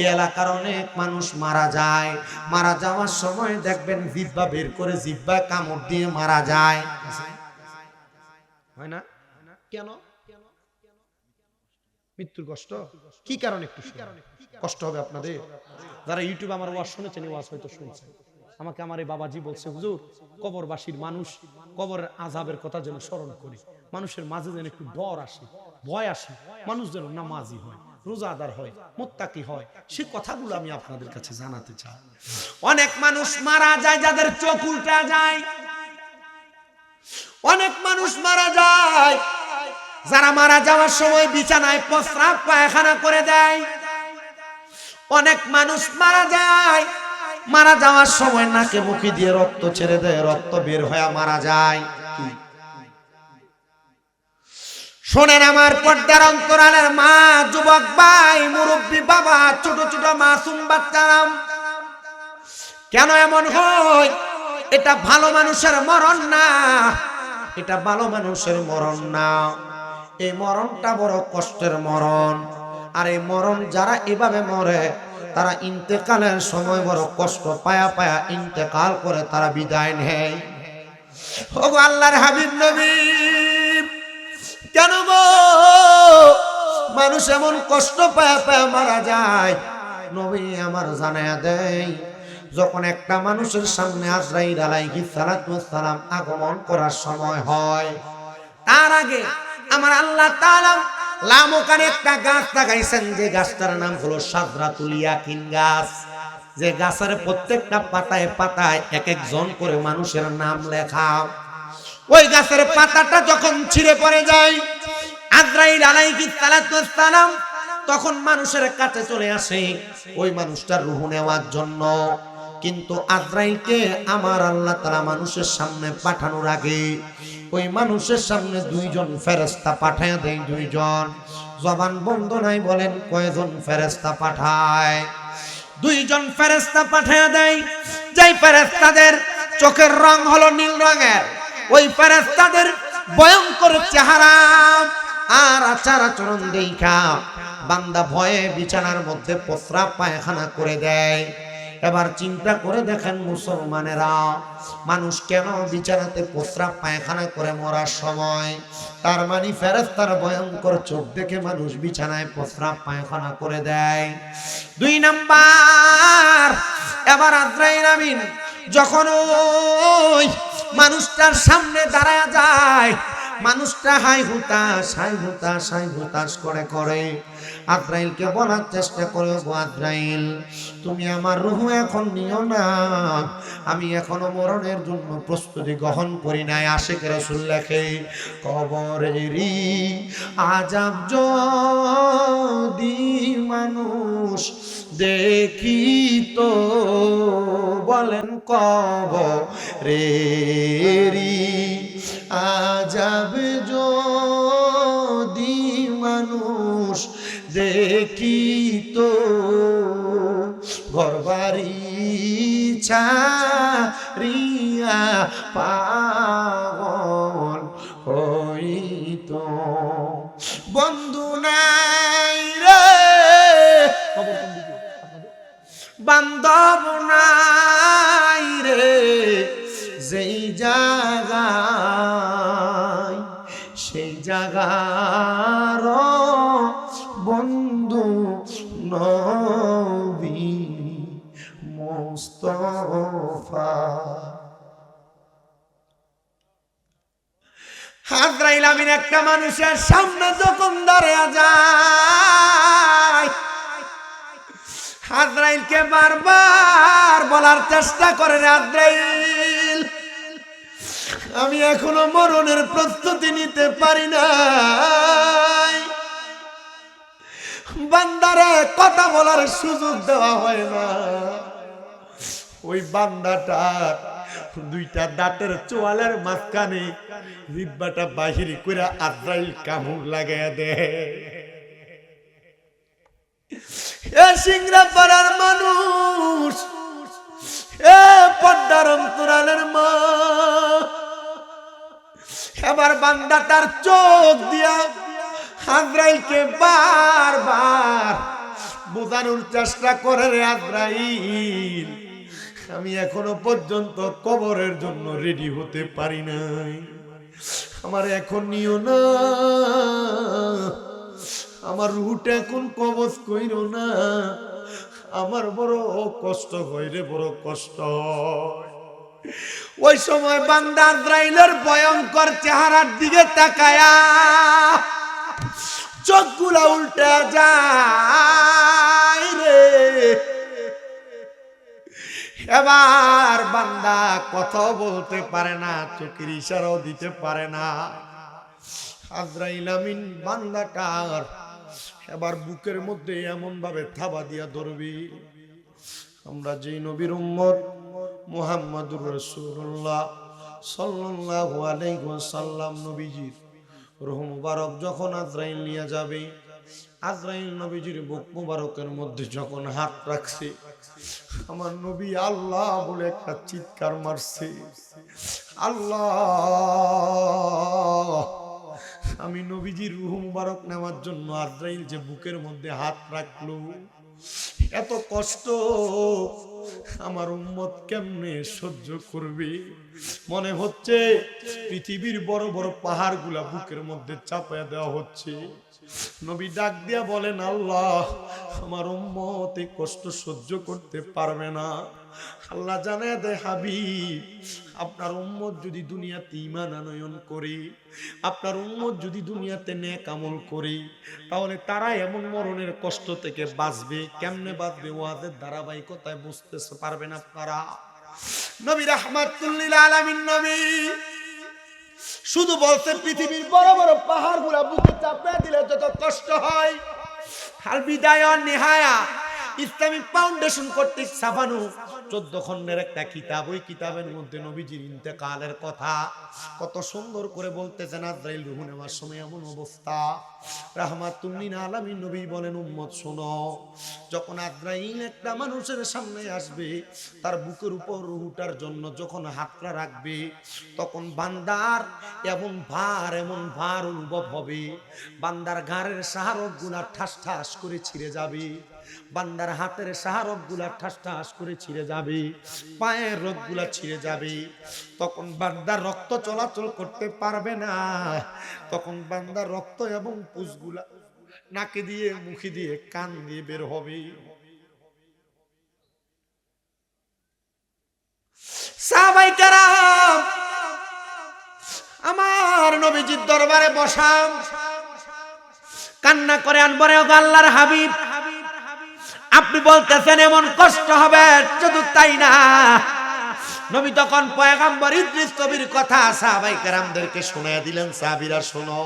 Speaker 1: এই এলাকার অনেক মানুষ মারা যায়, মারা যাওয়ার সময় দেখবেন জিহ্বা বের করে জিহ্বায় কামড় দিয়ে মারা যায়, হয় না? কেন? মৃত্যুর কষ্ট কি কারণে? একটু কষ্ট হবে আপনাদের যারা ইউটিউবে আমার ওয়াজ শুনেছেন, ওয়াজ হয়তো শুনছেন। আমাকে আমার এই বাবাজি বলছে, হুজুর কবরবাসীর মানুষ কবরের আযাবের কথা যেন স্মরণ করি, মানুষের মাঝে যেন একটু ডর আসে, ভয় আসে, মানুষ যেন নামাজি হয়, রোজাদার হয়, মুত্তাকি হয়। সে কথাগুলো আমি আপনাদের কাছে জানাতে চাই। অনেক মানুষ মারা যায় যাদের চোখ উল্টা যায়, অনেক মানুষ মারা যায় যারা মারা যাওয়ার সময় বিছানায় প্রস্রাব পায়খানা করে দেয়। অনেক মানুষ মারা যায়, মারা যাওয়ার সময় নাকে মুখে দিয়ে রক্ত ছেড়ে দেয়, রক্ত বের হয়ে মারা যায়। শোনেন আমার পর্দার অন্তরালের মা, যুবক ভাই, মুরব্বী বাবা, ছোট ছোট মাসুম বাচ্চারা, কেন এমন হয়? এটা ভালো মানুষের মরণ না, এটা ভালো মানুষের মরণ না। এই মরণটা বড় কষ্টের মরণ। আর এই মরণ যারা এভাবে মরে তারা ইন্তেকালের সময় বড় কষ্ট পায়া পায়া ইন্তেকাল করে তারা বিদায় নেয়। ওগো আল্লাহর হাবিব নবী, কেন গো মানুষ এমন কষ্ট পায়া পায়া মারা যায়? নবী আমার জানায়া দেয়, যখন একটা মানুষের সামনে আজরাইল আলাইহিস সালাম আগমন করার সময় হয়, তার আগে আমার আল্লাহ তাআলা লামকানে একটা গাছ লাগাইছেন, যে গাছটার নাম হলো শাজরাতুল ইয়াকিন গাছ। যে গাছের প্রত্যেকটা পাতায় পাতায় এক একজন করে মানুষের নাম লেখা। ওই গাছের পাতাটা যখন ছিঁড়ে পড়ে যায়, আজরাইল আলাইহিস সালাম তখন মানুষের কাছে চলে আসে ওই মানুষটার রূহ নেওয়ার জন্য। কিন্তু আজরাইলকে আমার আল্লাহ তাআলা মানুষের সামনে পাঠানোর আগে ওই মানুষের সামনে 2 জন ফেরেশতা পাঠায় দেয়। 2 জন, জবান বন্ধ নাই, বলেন কয়জন ফেরেশতা পাঠায়? 2 জন ফেরেশতা পাঠায় দেয়। যেই ফেরেশতাদের চোখের রং হলো নীল রঙের, ওই ফেরেশতাদের ভয়ঙ্কর চেহারা আর আচার আচরণ দেখা বান্দা ভয়ে বিছানার মধ্যে প্রস্রাব পায়খানা করে দেয়। এবার চিন্তা করে দেখেন মুসলমানেরা, মানুষ কেন বিছানাতে প্রস্রাব পায়খানা করে মরার সময়? তার মানে ফেরেশতার ভয়ঙ্কর চোখ দেখে মানুষ বিছানায় প্রস্রাব পায়খানা করে দেয়। 2 নাম্বার, এবার আজরাইল আমিন যখন ওই মানুষটার সামনে দাঁড়ায় যায়, মানুষটা হাই হুতাশ করে আজরাইলকে বলার চেষ্টা করে, গো আজরাইল, তুমি আমার রূহ এখন নিও না, আমি এখনো মরণের জন্য প্রস্তুতি গ্রহণ করি নাই। আশিক রাসূল লেখে, কবরেরই আযাব যদি মানুষ দেখিত, বলেন কবরেরই আযাব যদি মানুষ দেখিত, ঘরবাড়ি ছাড়িয়া পাগল হইত। বন্ধু নাই রে, বান্ধব নাই রে, মারুফা। আজরাইল আমিন একটা মানুষের সামনে যখন দাঁড়িয়ে যায়, আজরাইলকে বারবার বলার চেষ্টা করে, আজরাইল আমি এখনো মরণের প্রস্তুতি নিতে পারি না। বান্দারে কথা বলার সুযোগ দেওয়া হয় না। ওই বান্দাটার দুইটা দাঁতের চোয়ালের মাঝখানে জিহ্বাটা বাহির করে আজরাইল কামড় লাগাইয়া দেয়। এ সিংড়া পাড়ার মানুষ, এ পর্দার অন্তরালের মা, এবার বান্দাটার চোখ দিয়া আজরাইলকে বারবার বোঝানোর চেষ্টা করে, রে আজরাইল আমি এখনো পর্যন্ত কবরের জন্য রেডি হতে পারি নাই, আমার এখন নিও না, আমার রুহটা এখন কবজ কইরো না, আমার বড় কষ্ট হয় রে, বড় কষ্ট হয়। ওই সময় বান্দা আজরাইলের ভয়ঙ্কর চেহারার দিকে তাকায়া চোখগুলা উল্টে যায় রে। এবার বান্দা কথাও বলতে পারে না, চোখের ইশারাও দিতে পারে না। আজরাইল আমিন বান্দাটার এবার বুকের মধ্যে এমন ভাবে থাবা দিয়া ধরবি, আমরা যেই নবীর উম্মত মুহাম্মাদুর রাসূলুল্লাহ সাল্লাল্লাহু আলাইহি ওয়াসাল্লাম নবীজির রূহ মুবারক যখন আজরাইল নিয়ে যাবে, আজরাইল নবীজির বুক মুবারকের মধ্যে যখন হাত রাখছে, আমার নবী আল্লাহ বলে একটা চিৎকার মারছে, আল্লাহ। আমি নবীজির রূহ মুবারক নেওয়ার জন্য আজরাইল যে বুকের মধ্যে হাত রাখলো, এত কষ্ট আমার উম্মত কেমনে সহ্য করবে? মনে হচ্ছে পৃথিবীর বড় বড় পাহাড়গুলা বুকের মধ্যে চাপায়া দেওয়া হচ্ছে। নবী ডাক দিয়া বলেন, আল্লাহ আমার উম্মত এই কষ্ট সহ্য করতে পারবে না। আল্লাহ জানায় দে, হাবিব আপনার উম্মত যদি দুনিয়াতে ঈমান আনয়ন করে, আপনার উম্মত যদি দুনিয়াতে নেক আমল করে, তাহলে তারা এমন মরণের কষ্ট থেকে বাঁচবে। কেমনে বাঁচবে? ওয়াজের ধারাবাহিকতায় বুঝতে পারবেন আপনারা। নবী রাহমাতুল লিল আলামিন নবী শুধু বলতে, পৃথিবীর বড় বড় পাহাড়গুলা বুকে চাপিয়ে দিলে যত কষ্ট হয়, আল বিদায়া ওয়ান নিহায়া ইসলামিক ফাউন্ডেশন কর্তৃক ছাপানো 14 খণ্ডের একটা কিতাব, ওই কিতাবের মধ্যে নবীজির ইন্তেকালের কথা কত সুন্দর করে বলতেছেন। আজরাইল রূহ নেওয়ার সময় এমন অবস্থা, রাহমাতুল লিল আলামিন নবী বলেন, উম্মত শোনো, যখন আজরাইল একটা মানুষের সামনে আসবে, তার বুকের উপর রূহটার জন্য যখন হাতটা রাখবে, তখন বান্দার এমন ভার অনুভব হবে, বান্দার ঘাড়ের শাহরগ গুলা ঠাস ঠাস করে ছিঁড়ে যাবে, বান্দার হাতের শাহরগ গুলা ঠাস ঠাস করে ছিঁড়ে যাবে, পায়ের রগ গুলা ছিঁড়ে যাবে। তখন বান্দার রক্ত চলাচল করতে পারবে না, তখন বান্দার রক্ত এবং পুষগুলা নাকে দিয়ে, মুখে দিয়ে, কান দিয়ে বের হবে। সাহাবায়ে কেরাম আমার নবীজির দরবারে বসা কান্না করে, আনবরে ও আল্লাহর হাবিব, আপনি বলতেছেন এমন কষ্ট হবে, শুধু তাই না, নবী তখন পয়গম্বর ইদ্রিস নবীর কথা সাহাবায়ে কেরামদেরকে শোনায়া দিলেন। সাহাবীরা শোনো,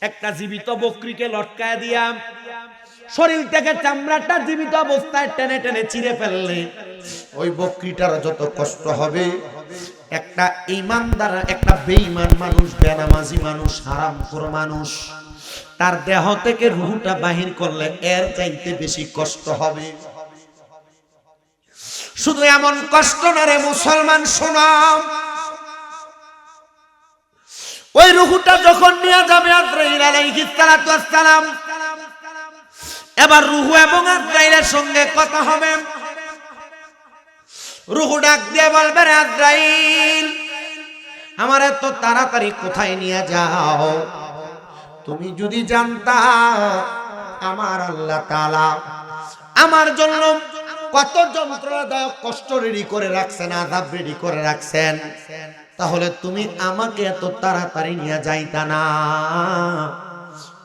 Speaker 1: একটা জীবিত বকরিকে লটকায় দিয়া শরীর থেকে চামড়াটা জীবিত অবস্থায় টেনে টেনে ছিঁড়ে ফেললে ওই বকরিটার যত কষ্ট হবে, একটা ঈমানদার, একটা বেঈমান মানুষ, বেনামাজি মানুষ, হারামখোর মানুষ, তার দেহ থেকে রূহটা বাহির করলে এর চাইতে বেশি কষ্ট হবে। শুধু এমন কষ্ট না রে মুসলমান, শোনাম, ওই রূহটা যখন নিয়ে যাবে আজরাইল আলাইহিস সালাতু ওয়াস সালাম, এবার রূহ এবং আজরাইলের সঙ্গে কথা হবে। রূহ ডাক দিয়ে বলবে, রে আজরাইল, আমার এত তাড়াতাড়ি কোথায় নিয়ে যাও? তুমি যদি জানতা আমার আল্লাহ তাআলা আমার জন্য কত যন্ত্রণাদায়ক কষ্ট রেডি করে রাখছেন, আযাব রেডি করে রাখছেন, তাহলে তুমি আমাকে এত তাড়াতাড়ি নিয়ে যাইতা না?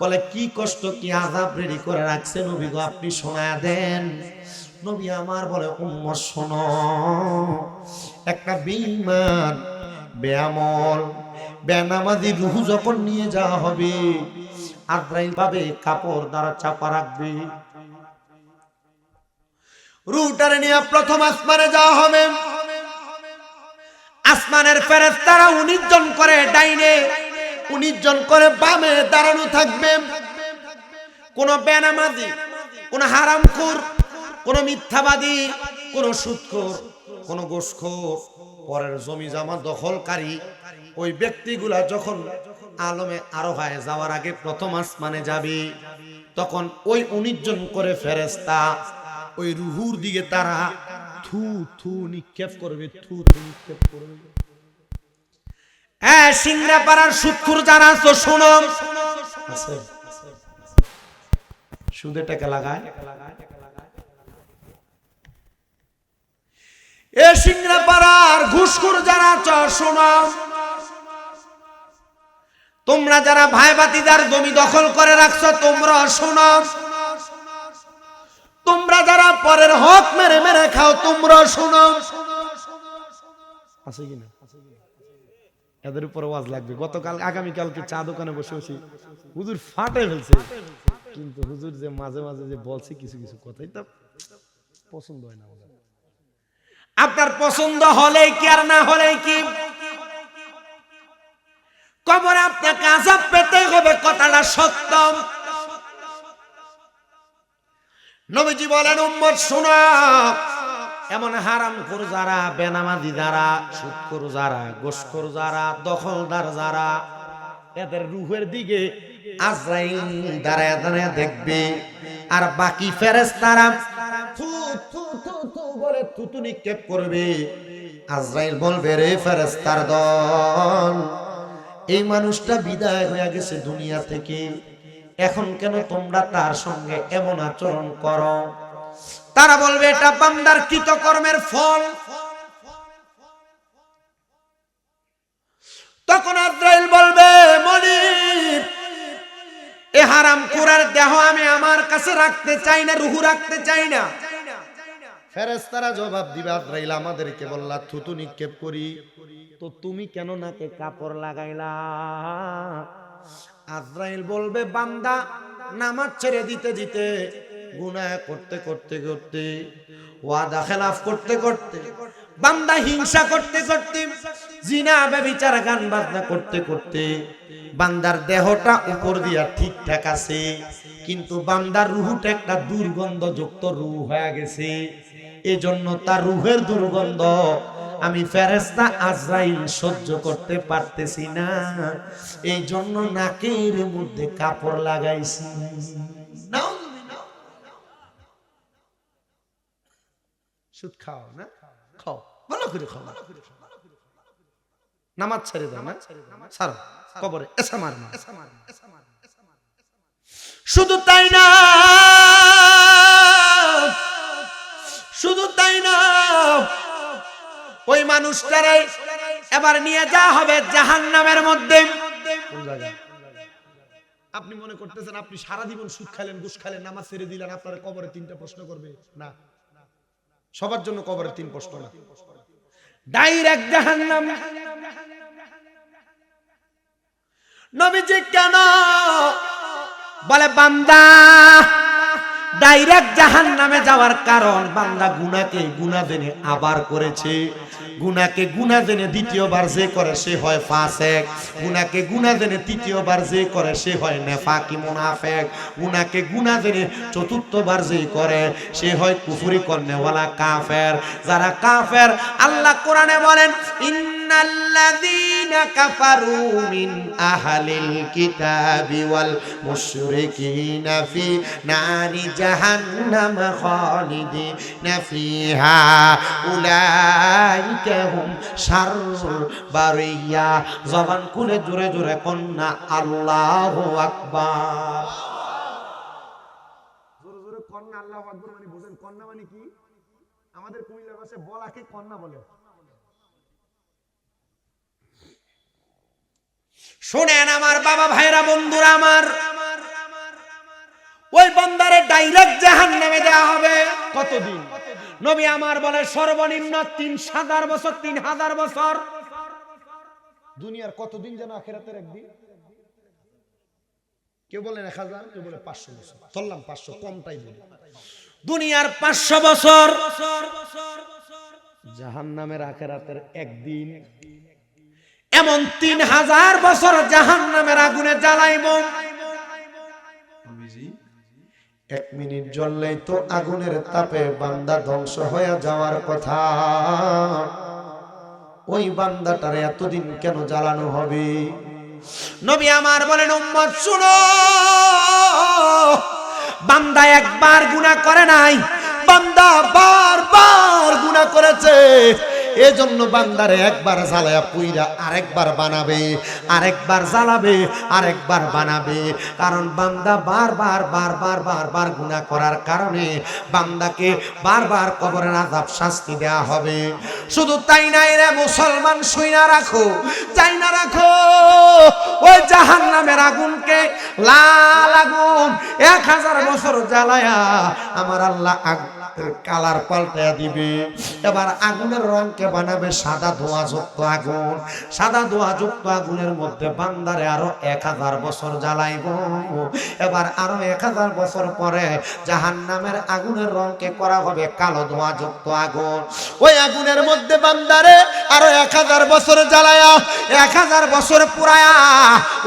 Speaker 1: বলে কি কষ্ট কি আযাব রেডি করে রাখছেন নবী গো, আপনি শোনায়া দেন। নবী আমার বলে উম্মত শোনো, একটা বেঈমান বেআমল বেনামাজি রূহ যখন নিয়ে যাওয়া হবে, আজরাইল ভাবে কাপড় দ্বারা চাপা রাখবে, রূহটারে নিয়ে প্রথম আসমানে যাওয়া হবে। আসমানের ফেরেশতারা 19 জন করে ডাইনে, 19 জন করে বামে দাঁড়ানো থাকবে। কোন বেনামাজি, কোন হারামখোর, কোন মিথ্যাবাদী, কোন সুদখোর, কোন ঘুষখোর, পরের জমি জমা দখলকারী, ওই ব্যক্তিগুলা যখন আলমে আরোহায় যাওয়ার আগে প্রথম আসমানে যাবে, তখন ওই 19 জন করে ফেরেশতা ওই রুহুর দিকে তারা থু থু নিক্ষেপ করবে, থু থু নিক্ষেপ করবে। সিংড়াপাড়ার সুদখোর যারা আছো শোনো, সুদে টাকা লাগায়, এ সিংড়াপাড়ার ঘুষখোর যারা আছো শোনো, তোমরা যারা ভাই ভাতিজার জমি দখল করে রাখছো তোমরা শোনো, তোমরা যারা পরের হক মেরে মেরে খাও তোমরা শোনো। আছে কিনা? এদের উপর ওয়াজ লাগবে। গতকাল আগামীকালকে চা দোকানে বসে বসে হুজুর ফাটে ফেলছে, কিন্তু হুজুর যে মাঝে মাঝে যে বলছে কিছু কিছু কথাই তা পছন্দ হয় না। আপনার পছন্দ হলে কি আর না হলে কি, কবরে আপনাকে আযাব পেতে হবে, কথাটা সত্য। নবীজি বলেন উম্মত শোনো, এমন হারামখোর যারা, বেনামাজি যারা, সুদখোর যারা, ঘুষখোর যারা, দখলদার যারা, এদের রূহের দিকে আজরাইল দাঁড়ায় দাঁড়ায় দেখবে, আর বাকি ফেরেশতারা থু থু থু থু বলে থুতু নিক্ষেপ করবে। আজরাইল বলবে রে ফেরেশতার দল, এই মানুষটা বিদায় হয়ে গেছে দুনিয়া থেকে, এখন কেন তোমরা তার সঙ্গে এমন আচরণ করো? তারা বলবে এটা বান্দার কৃতকর্মের ফল। তখন আজরাইল বলবে মনিব, এ হারামখোরের দেহ আমি আমার কাছে রাখতে চাই না, রূহ রাখতে চাই না। ফেরেশতারা জবাব দিবে আজরাইল আমাদেরকে বললা থুতু নিক্ষেপ করি, তো তুমি কেন নাকে কাপড় লাগাইলা? আজরাইল বলবে বান্দা নামাজ ছেড়ে দিতে দিতে, গুনাহ করতে করতে করতে, ওয়াদা খেলাফ করতে করতে, বান্দা হিংসা করতে করতে, জিনা ব্যভিচার গান বাজনা করতে করতে, বান্দার দেহটা উপর দিয়া ঠিকঠাক আছে, কিন্তু বান্দার রূহটা একটা দুর্গন্ধযুক্ত রূহ হয়ে গেছে। এজন্য তার রূহের দুর্গন্ধ আমি ফেরেশতা আজরাইল সহ্য করতে পারতেছি না, এই জন্য নাকের মধ্যে কাপড় লাগাইছি। সুদ খাও না, খাও ভালো করে খাও, নামাজ ছেড়ে দাও না, ছাড়ো, কবরে এসা মার না। শুধু তাই না, শুধু তাই না, ওই মানুষটারে এবার নিয়ে যাওয়া হবে জাহান্নামের মধ্যে। আপনি মনে করতেছেন আপনি সারা জীবন সুদ খাইলেন, ঘুষ খাইলেন, নামাজ ছেড়ে দিলেন, আপনার কবরে 3টা প্রশ্ন করবে না? সবার জন্য কবরে 3 প্রশ্ন না, ডাইরেক্ট জাহান্নাম। নবীজি কেন বলে বান্দা ডাইরেক্ট জাহান্নামে যাওয়ার কারণ, বান্দা গুনাহকে গুনাহ জেনে আবার করেছে। গুনাহকে গুনাহ জেনে দ্বিতীয়বার যে করে সে হয় ফাসিক, গুনাহকে গুনাহ জেনে তৃতীয়বার যে করে সে হয় নেফাকি মুনাফিক, গুনাহকে গুনাহ জেনে চতুর্থবার যে করে সে হয় কুফরি করনেওয়ালা কাফের। যারা কাফের আল্লাহ কোরআনে বলেন ইন্নাল্লাযীনা কাফারু মিন আহলিল কিতাবি ওয়াল মুশরিকিনা ফি নারি জাহান্নাম খালিদিনা ফিহা উলাইকা হুম শাররুল বারিয়া। জবান খুলে জোরে জোরে কন্না আল্লাহু আকবার। জোরে জোরে কন্না আল্লাহু আকবার মানে বুঝেন কন্না মানে কি? আমাদের কুমিল্লা ভাষায় বলাকে কন্যা বলে। শোনেন আমার বাবা ভাইরা বন্ধুরা আমার, ওই বান্দারে ডাইরেক্ট জাহান্নামে দেওয়া হবে। কতদিন? নবী আমার বলে সর্বনিম্ন 3000 বছর। 3000 বছর। দুনিয়ার কতদিন যেন আখিরাতের একদিন? কেউ বলেন 1000, কেউ বলে 500 বছর। ধরলাম 500, কমটাই বলি। দুনিয়ার 500 বছর, জাহান্নামের আখিরাতের একদিন। এমন 3000 বছর জাহান্নামের আগুনে জ্বালাইব। 1 মিনিট জ্বললেই তো আগুনের তাপে বান্দা ধ্বংস হয়ে যাওয়ার কথা। ওই বান্দাটারে এতদিন কেন জ্বালানো হবে? নবী আমার বলেন উম্মত শুনো, বান্দা একবার গুনাহ করে নাই, বান্দা বারবার গুনাহ করেছে। এজন্য বান্দারে একবার জ্বালায়া পুইরা আরেকবার বানাবে, আরেকবার জ্বালাবে, আরেকবার বানাবে। কারণ বান্দা বারবার গুনাহ করার কারণে বান্দাকে বারবার কবরের আযাব শাস্তি দেয়া হবে। শুধু তাই নাই রে মুসলমান, শুইনা রাখো, চাই না রাখো, ওই জাহান্নামের আগুনকে, লাল আগুন 1000 বছর জ্বালায়া আমার আল্লাহ কালার পাল্টায়া দিবে। এবার আগুনের রংকে বানাবে সাদা ধোঁয়াযুক্ত আগুন। সাদা ধোঁয়াযুক্ত আগুনের মধ্যে বান্দারে আরো 1000 বছর জ্বালাইব। এবার আরো 1000 বছর পরে জাহান্নামের আগুনের রংকে করা হবে কালো ধোঁয়াযুক্ত আগুন। ওই আগুনের মধ্যে বান্দারে আরো 1000 বছর জ্বালায়া 1000 বছর পুরায়া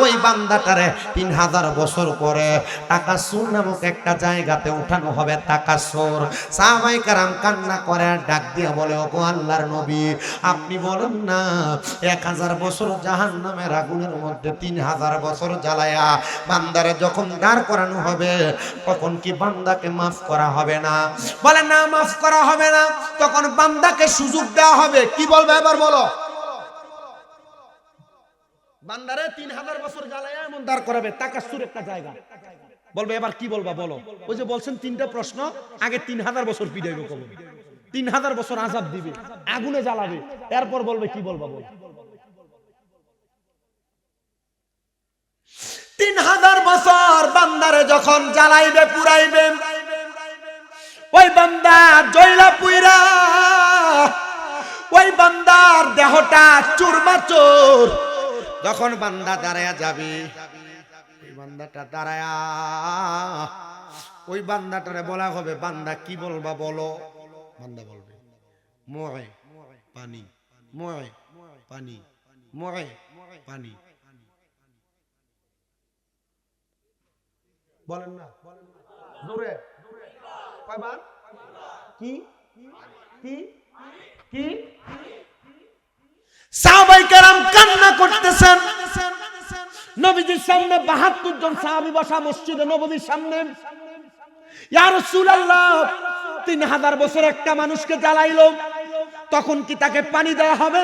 Speaker 1: ওই বান্দাটারে 3000 বছর পরে তাকাসুর নামক একটা জায়গাতে উঠানো হবে। তাকাসুর। সাহাবায়ে কেরাম কান্না করে ডাক দিয়া বলে, ওগো আল্লাহর নবী, আপনি বলেন না 1000 বছর জাহান্নামের আগুনের মধ্যে 3000 বছর জ্বালায়া বান্দারে যখন দাঁড় করানো হবে তখন কি বান্দাকে মাফ করা হবে না? বলে না, মাফ করা হবে না। তখন বান্দাকে সুযোগ দেওয়া হবে। কি বলবে এবার বলো? বান্দারে 3000 বছর জ্বালায়া এমন দাঁড় করাবে তাকাসুর একটা জায়গা। বলবে এবার কি বলবা বলো? ওই যে বলছেন 3টা প্রশ্ন, আগে 3000 বছর পিটাইবে কবর, 3000 বছর আযাব দিবে, আগুনে জ্বালাবে, এরপর বলবে কি বলবা বল? 3000 বছর বান্দারে যখন জ্বালাইবে, পুরাইবে, ওই বান্দা জয়লা পুইরা ওই বান্দার দেহটা চুরমাচুর। যখন বান্দা দাঁড়ায়া যাবে, বান্দাটা দাঁড়ায়া ওই বান্দাটারে বলা হবে, বান্দা কি বলবা বলো? বান্দা বলবে মোয়ে পানি, মোয়ে পানি, মোয়ে পানি। বলেন না জোরে, কয়বার? কি কি কি? সাহাবায়ে কেরাম কান্না করতেছেন। নবীজির সামনে 72 জন সাহাবী বসা মসজিদে নববীর সামনে। ইয়া রাসূলুল্লাহ, 3000 বছর একটা মানুষকে জ্বালাইলো, তখন কি তাকে পানি দেওয়া হবে?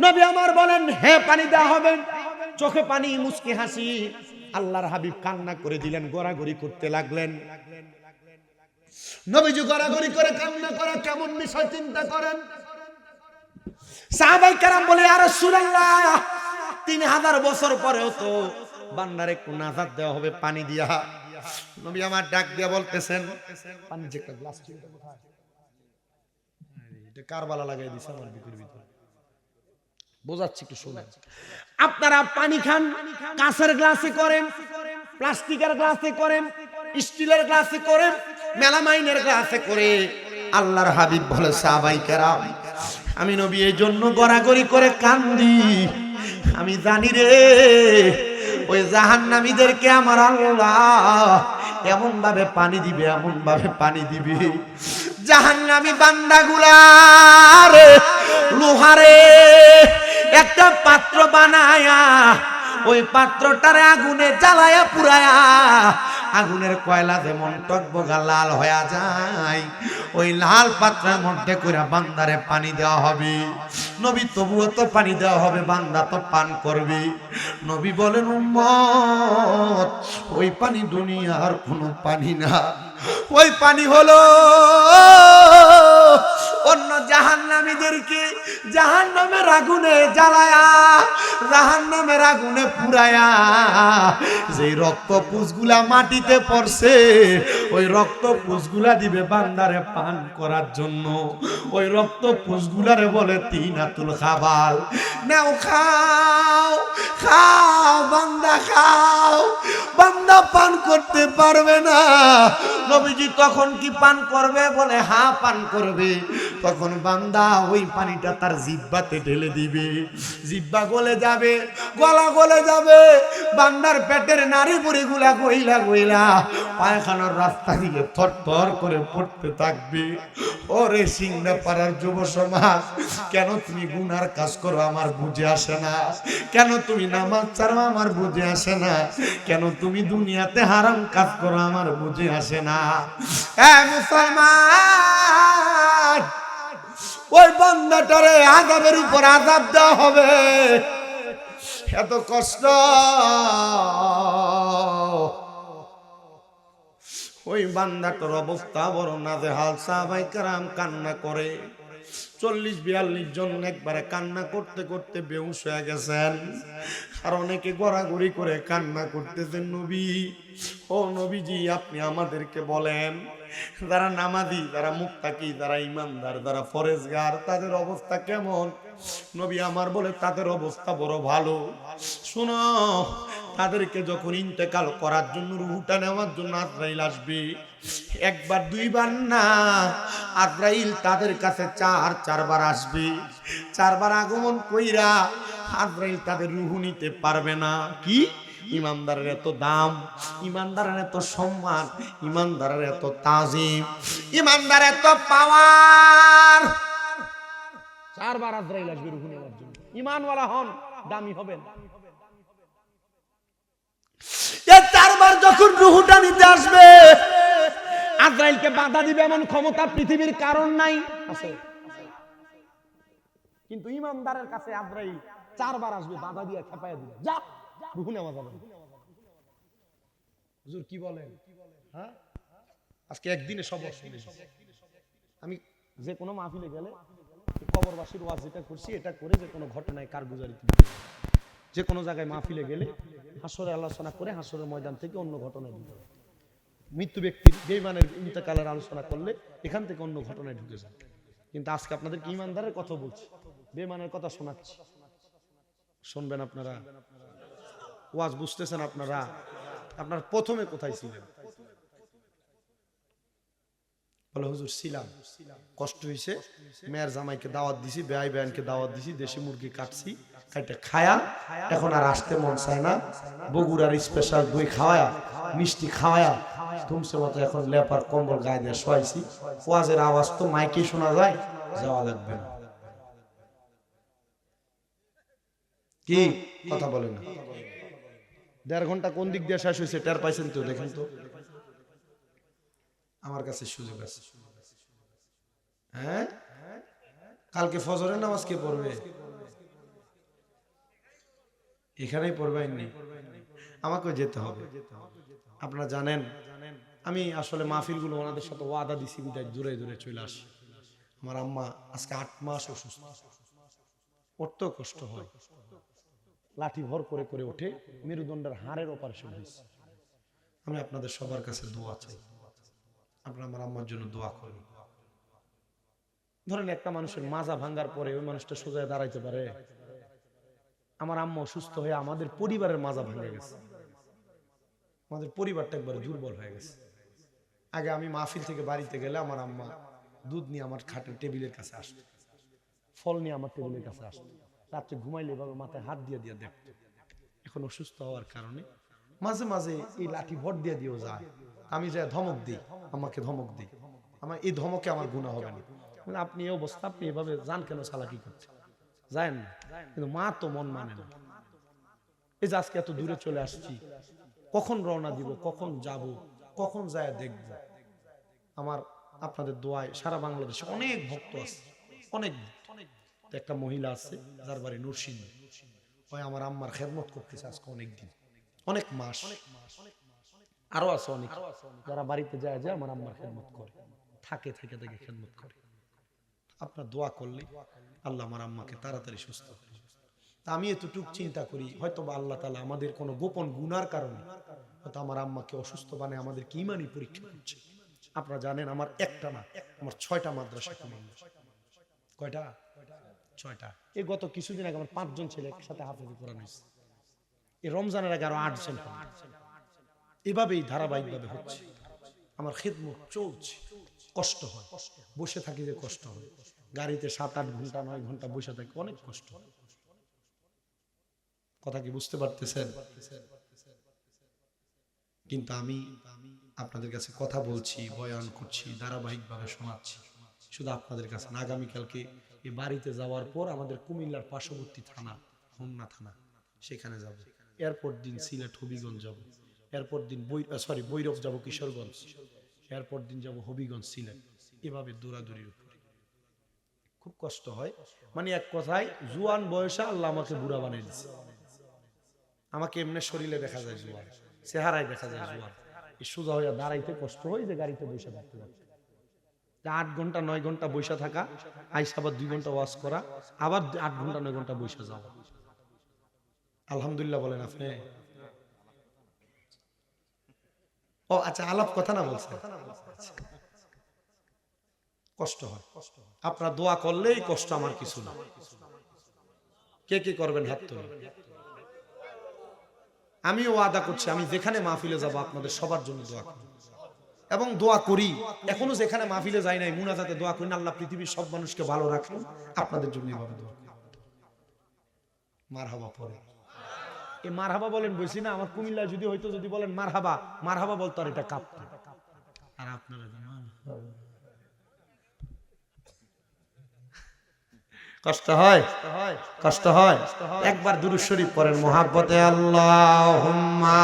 Speaker 1: নবী আমার বলেন হ্যাঁ, পানি দেওয়া হবে। চোখে পানি, মুচকি হাসি। আল্লাহর হাবিব কান্না করে দিলেন, গড়াগড়ি করতে লাগলেন। নবীজি গড়াগড়ি করে কান্না করে কেমন বিষয় চিন্তা করেন। সাহাবায়ে কেরাম বলে, ইয়া রাসূলুল্লাহ, 3000 বছর পরেও তো বান্দারে একটু নাজাত দেওয়া হবে পানি দিয়া। নবী আমার ডাক দিয়া বলতেছেন, পানি যে একটা গ্লাস ছিল কোথায়? এটা কারবালা লাগাই দিছে আমার ভিতর ভিতর, বোঝাচ্ছি একটু শুনেন। আপনারা পানি খান, কাঁচের গ্লাসে করেন, প্লাস্টিকের গ্লাসে করেন, স্টিলের গ্লাসে করেন, মেলামাইনের গ্লাসে করে। আল্লাহর হাবিব বলে, সাহাবায়ে কেরাম, আমি নবী এই জন্য গড়াগড়ি করে কান্দি, আমি জানি রে ওই জাহান্নামীদেরকে আমার আল্লাহ এমন ভাবে পানি দিবে, এমন ভাবে পানি দিবে, জাহান্নামী বান্দাগুলারে লোহারে একটা পাত্র বানায়া ওই পাত্রটারে আগুনে জ্বালায়া পুরায়া আগুনের কয়লা যেমন টকবগা লাল হয়ে যায়, ওই লাল পাত্রের মধ্যে করে বান্দারে পানি দেওয়া হবে। নবী তবুও তো পানি দেওয়া হবে, বান্দা তো পান করবে। নবী বলেন, উম্মত, ওই পানি দুনিয়ার কোনো পানি না, ওই পানি হলো অন্য জাহান্নামীদেরকে জাহান্নামের আগুনে জ্বালায়া, জাহান্নামের আগুনে পুরায়া, যে রক্ত পুষগুলা মাটিতে পড়ছে ওই রক্ত পুষগুলা দিবে বান্দারে পান করার জন্য। ওই রক্ত পুষগুলারে বলে তিনাতুল খাবাল, নাও খাও, খাও বান্দা খাও। বান্দা পান করতে পারবে না। নবীজি তখন কি পান করবে? বলে হ্যাঁ পান করবে। তখন বান্দা ওই পানিটা তার জিহ্বাতে ঢেলে দিবে, জিহ্বা গলে যাবে, গলা গলে যাবে, বান্দার পেটের নাড়ি বুড়ি গুলা গইলা গইলা পায়খানার রাস্তা দিয়ে থরথর করে পড়তে থাকবে। ওরে সিংড়া পাড়ার যুব সমাজ, কেন তুমি গুনার কাজ করো আমার বুঝে আসে না? কেন তুমি নামাজ ছাড়ো আমার বুঝে আসে না? কেন তুমি দুনিয়াতে হারাম কাজ করো আমার বুঝে আসে না? মুসলমান, ওই বান্দাটারে আযাবের উপর আযাব দেওয়া হবে। এত কষ্ট, ওই বান্দাটার অবস্থা বড় নাজেহাল। সাহাবায়ে কেরাম কান্না করে, 40-42 জন একবারে কান্না করতে করতে বেহুশ হয়ে গেছেন। আর অনেকে গড়াগড়ি করে কান্না করতেছেন, নবী ও নবীজি আপনি আমাদেরকে বলেন, যারা নামাজি, যারা মুত্তাকি, যারা ইমানদার, যারা ফরেজগার, তাদের অবস্থা কেমন? নবী আমার বলে তাদের অবস্থা বড় ভালো। শোনো, তাদেরকে যখন ইন্তেকাল করার জন্য, রূহটা নেওয়ার জন্য আজরাইল আসবে, একবার দুইবার না, আজরাইল তাদের কাছে 4বার আসবে। 4বার আগমন কইরা আজরাইল তাদের রূহ নিতে পারবে না। কি ইমানদারের এত দাম, ইমানদারের এত সম্মান, ইমানদারের এত তাজিম, ইমানদারের এত পাওয়ার। 4বার আজরাইল আসবে রূহ নেওয়ার জন্য। ঈমানওয়ালা হন, দামি হবেন। এই 4বার যখন রূহটা নিতে আসবে, আজরাইলকে বাধা দিবে এমন ক্ষমতা পৃথিবীর কারণ নাই, আছে। কিন্তু ইমানদারের কাছে আজরাইল 4বার আসবে, বাধা দিয়ে খেপায়া দিবে, যা রূহ নেওয়া যাবে না। হুজুর কি বলেন? হ্যাঁ, আজকে একদিনে সব শুনে। আমি যে কোনো মাহফিলে গেলে কবরবাসীর ওয়াজ যেটা করছি, এটা করে যে কোনো ঘটনায় কারগুজারি, যে কোনো জায়গায় মাহফিলে গেলে হাসরের আলোচনা করে হাসরের ময়দান থেকে অন্য ঘটনায় ঢুকে, মৃত্যু ব্যক্তির বেঈমানের ইন্তেকালের আলোচনা করলে এখান থেকে অন্য ঘটনায় ঢুকে যায়। কিন্তু আজকে আপনাদেরকে ঈমানদারের কথা বলছি, বেঈমানের কথা শোনাচ্ছি, শুনবেন আপনারা। ওয়াজ বুঝতেছেন আপনারা? আপনার প্রথমে কোথায় ছিলেন? বলে হুজুর ছিলাম, কষ্ট হয়েছে, মেয়ের জামাইকে দাওয়াত দিছি, বেয়াই বেয়ানকে দাওয়াত দিছি, দেশি মুরগি কাটছি, কাইটা খায়া এখন আর আসতে মন চায় না। বগুড়ার স্পেশাল দই খাওয়ায়া, মিষ্টি খাওয়ায়া ধুমসে মতো এখন লেপার কম্বল গায়ে দিয়ে শোয়াইছি। ওয়াজের আওয়াজ তো মাইকে শোনা যায়, যাওয়া লাগবে না। কি কথা বলে না? 1.5 ঘন্টা কোন দিক দিয়ে শেষ হয়েছে টের পাইছেন তো? দেখেন তো, আমার কাছে সুযোগ আছে। হ্যাঁ, কালকে ফজরের নামাজ কে পড়বে? এখানেই পড়বেননি, আমাকে যেতে হবে। আপনারা জানেন আমি আসলে মাহফিলগুলো ওনাদের সাথে ওয়াদা দিছি, বিদায় দূরে দূরে চলে আসি। আমার আম্মা আজকে 8 মাস অসুস্থ, উঠতেও কষ্ট হয়, লাঠি ভর করে করে ওঠে, মেরুদণ্ডের হাড়ের অপারেশন হয়েছে। আমি আপনাদের সবার কাছে দোয়া চাই, আপনারা আমার আম্মার জন্য দোয়া করেন। ধরেন একটা মানুষের মাজা ভাঙ্গার পরে ওই মানুষটা সোজা দাঁড়াইতে পারে? আমার আম্মা অসুস্থ হয়ে আমাদের পরিবারের মাজা ভেঙে গেছে, আমাদের পরিবারটা একবার দুর্বল হয়ে গেছে। আগে আমি মাহফিল থেকে বাড়িতে গেলে আমার আম্মা দুধ নিয়ে আমার খাটের টেবিলের কাছে আসতো, ফল নিয়ে আমার টেবিলের কাছে আসতো, রাত্রে ঘুমাইলে এভাবে মাথায় হাত দিয়ে দিয়ে দেখতো। এখন অসুস্থ হওয়ার কারণে মাঝে মাঝে এই লাঠি ভর দিয়ে দিয়েও যায়, আমি যাই ধমক দিই, আমাকে ধমক দিই, আমার এই ধমকে আমার গুনাহ হবে না। মানে আপনি এই অবস্থা, আপনি এভাবে যান কেন, চালাকি করতে যায় না? কিন্তু মা তো মন মানে না। এই যে আজকে এত দূরে চলে আসছি, কখন রওনা দিব, কখন যাব, কখন যায় দেখব। আমার আপনাদের দোয়ায় সারা বাংলাদেশে অনেক ভক্ত আছে, অনেক। একটা মহিলা আছে যার বাড়ি নরসিংদী, ওই আমার আম্মার খেদমত করতেছে আজকে অনেক দিন, অনেক মাস। আরো আছে অনেক যারা বাড়িতে যায় যে আমার আম্মার খেদমত করে, থাকে থেকে থেকে খেদমত করে। আপনার দোয়া করলে আল্লাহ আমার আম্মাকে তাড়াতাড়ি সুস্থ করে। তা আমি এতটুকু চিন্তা করি, হয়তো বা আল্লাহ তাআলা আমাদের কোনো গোপন গুনার কারণে হয়তো আমার আম্মাকে অসুস্থ বানায় আমাদেরকে ঈমানি পরীক্ষা করছে। আপনারা জানেন আমার একটা না, আমার 6টা মাদ্রাসা কমান্ড। কয়টা? 6টা। এই গত কিছুদিন আগে আমার 5 জন ছেলে একসাথে হাফেজে কোরআন হয়েছে। এই রমজানের আগে আরো 8 জন। এভাবেই ধারাবাহিকভাবে হচ্ছে। আমার খিদমত চলছে, কষ্ট হয়, বসে থাকি যে কষ্ট হয়, গাড়িতে 7-8 ঘন্টা 9 ঘন্টা বসে থাকি, অনেক কষ্ট। কথা কি বুঝতে পারতেছেন? কিন্তু আমি আপনাদের কাছে কথা বলছি, বয়ান করছি, ধারাবাহিকভাবে শোনাচ্ছি শুধু আপনাদের কাছে না। আগামীকালকে এই বাড়িতে যাওয়ার পর আমাদের কুমিল্লার পার্শ্ববর্তী থানা হোমনা থানা, সেখানে যাব। এরপর দিন সিলেট হবিগঞ্জ যাব, এরপর দিন বৈরব যাব কিশোরগঞ্জ, এরপর দিন যাব হবিগঞ্জ সিলেট। এভাবে দৌড়াদৌড়ির উপরে খুব কষ্ট হয়। মানে এক কথায় জুয়ান বয়সে আল্লাহ আমাকে বুড়া বানিয়ে দিচ্ছে। আমাকে এমনি শরীরে দেখা যায় জুয়ান, চেহারায় দেখা যায় জুয়ান। এই সোজা হইয়া দাঁড়াইতে কষ্ট হয়, যে গাড়িতে বসে থাকতে পারতে 8 ঘন্টা 9 ঘন্টা বসে থাকা, আইসা আবার 2 ঘন্টা ওয়াজ করা, আবার 8 ঘন্টা 9 ঘন্টা বসে যাওয়া। আলহামদুলিল্লাহ বলেন আপনি? ও আচ্ছা, আলাপ কথা না বলছে, কষ্ট হয়। আপনারা দোয়া করলেই কষ্ট, আমার কিছু না। কে কে করবেন হাত তুলে। আমিও ওয়াদা করছি, আমি যেখানে মাহফিলে যাব আপনাদের সবার জন্য দোয়া করব এবং দোয়া করি। এখনো যেখানে মাহফিলে যাই নাই, মুনাজাতে দোয়া করি না, আল্লাহ পৃথিবীর সব মানুষকে ভালো রাখুন, আপনাদের জন্য এভাবে দোয়া করি। মারহাবা পড়ে এই মারহাবা বলেন বলছি না, আমার কুমিল্লায় যদি হয়তো যদি বলেন মারহাবা, মারহাবা বলতো আর এটা কাঁপতো। আর আপনারা কষ্ট হয়, কষ্ট হয়। একবার দুরূদ শরীফ পড়েন মুহাব্বতে আল্লাহুম্মা।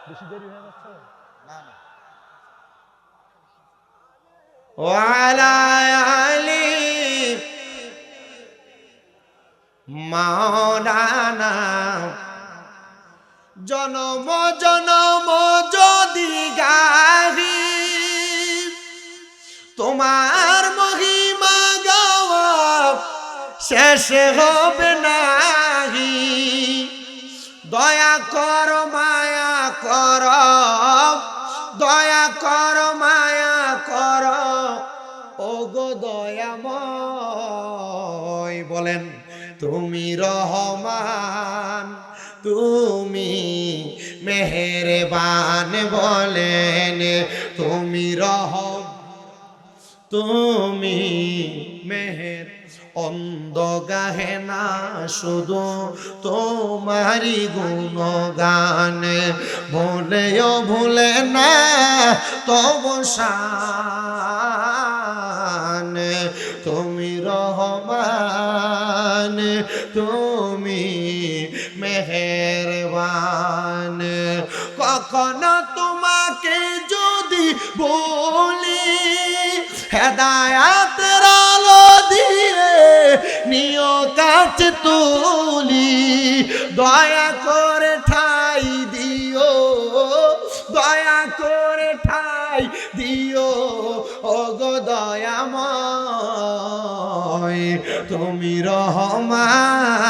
Speaker 1: বেশি দেরি হয়ে যাচ্ছে না না। ওয়ালা আলি মাওলানা। জনম জনম যদি গাহি তোমার মহিমা গাওয়া শেষ হবে নাহি। দয়া কর মায়া কর, দয়া কর মায়া কর, ওগো দয়াময়। বলেন তুমি রহমান, তুমি মেহেরবান। বলেন তুমি রহমান, তুমি মেহের। অন্ধ গাহে না শুধু তোমারি গুণগান, ভুলেও ভুলে না তবু শান। তুমি রহমান, তুমি মেহেরবান। কখনো তোমাকে যদি বলি হেদায়াতের আলো দিয়ে নিও কাছে তুলি। দয়া করে ঠাই দিও, দয়া করে ঠাই দিও, ওগো দয়াময়। তুমি রহমান,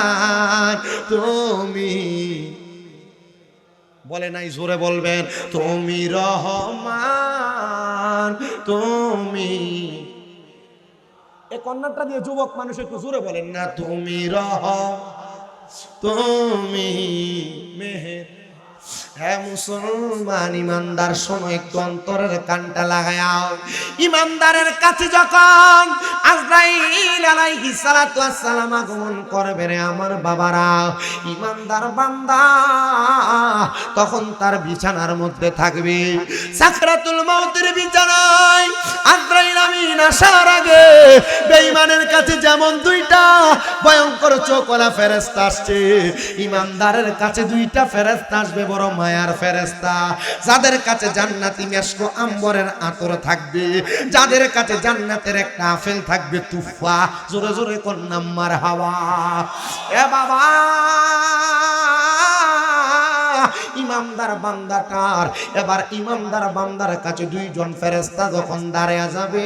Speaker 1: তুমি বলে নাই, জোরে বলবেন তুমি রহমান, তুমি। এই কন্যাটা দিয়ে যুবক মানুষ একটু জোরে বলেন না, তুমি তুমি মেহের। হ্যাঁ মুসলমান ইমানদার, শোনো একটু অন্তরের কানটা লাগাও। ইমানদারের কাছে যখন আজরাইল আলাইহিস সালাতু ওয়াস সালাম আগমন করবে রে আমার বাবারা, ইমানদার বান্দা তখন তার বিছানার মধ্যে থাকবে। সাকরাতুল মাউতের বিছানায় আজরাইল আমিন আসার আগে বেঈমানের কাছে যেমন 2টা ভয়ঙ্কর চোখওয়ালা ফেরেশতা আসছে, ইমানদারের কাছে 2টা ফেরেশতা আসবে, বড় মায়ার ফেরেশতা। যাদের কাছে জান্নাতি মেশকো আম্বরের আতর থাকবে, যাদের কাছে জান্নাতের একটা আপেল থাকবে তুফা। জোরে জোরে কন্নাম মারহাবা। এ বাবা ইমানদার বান্দাটার। এবার ইমানদার বান্দার কাছে দুইজন ফেরেশতা যখন দাঁড়িয়ে যাবে,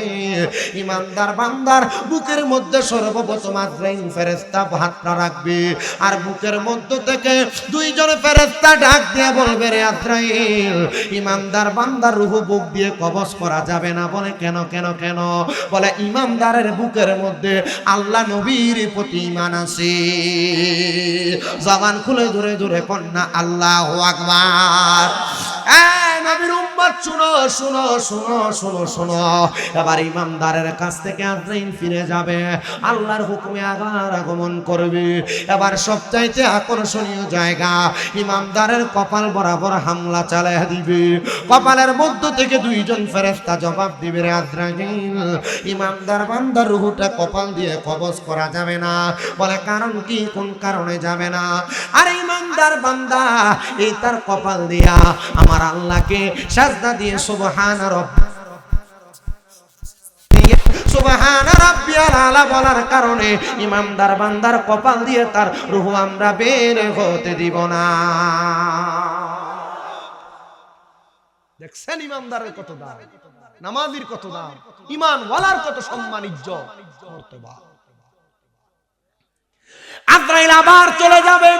Speaker 1: ইমানদার বান্দার বুকের মধ্যে সর্বপ্রথম আজরাইল ফেরেশতা হাতটা রাখবে, আর বুকের মধ্য থেকে দুইজন ফেরেশতা ডাক দিয়ে বলবে, রে আজরাইল, ইমানদার বান্দার রূহ বুক দিয়ে কবজ করা যাবে না। বলে কেন কেন কেন? বলে ইমানদারের বুকের মধ্যে আল্লাহ নবীর প্রতি ঈমান আছে। জবান খুলে জোরে জোরে কন্যা আল্লাহু আকবার। নবীর উম্মত শুনো শুনো শুনো শুনো শুনো। এবার ইমানদারের কাছ থেকে আজরাইল ফিরে যাবে, আল্লাহর হুকুমে আবার আগমন করবে। এবার সবচাইতে আকর্ষণীয় জায়গা, ইমানদারের কপাল বরাবর হামলা চালায় দিবে। কপালের মধ্য থেকে দুইজন ফেরেশতা জবাব দিবে, রে আজরাইল, ইমানদার বান্দার রূহটা কপাল দিয়ে কবজ করা যাবে না। বলে কারণ কি? কোন কারণে যাবে না? আরে ইমানদার বান্দা এই তার কপাল দিয়া আমার আল্লাহকে সাজদা দিয়ে সুবহান রাব্বিয়াল আলা বলার কারণে ইমানদার বান্দার কপাল দিয়ে তার রূহ আমরা বের হতে দিব না। দেখছেন ইমানদারের কত দাম, নামাজির কত দাম, ঈমানওয়ালার কত সম্মান ইজ্জত মর্তবা। আজরাইল আবার চলে যাবে।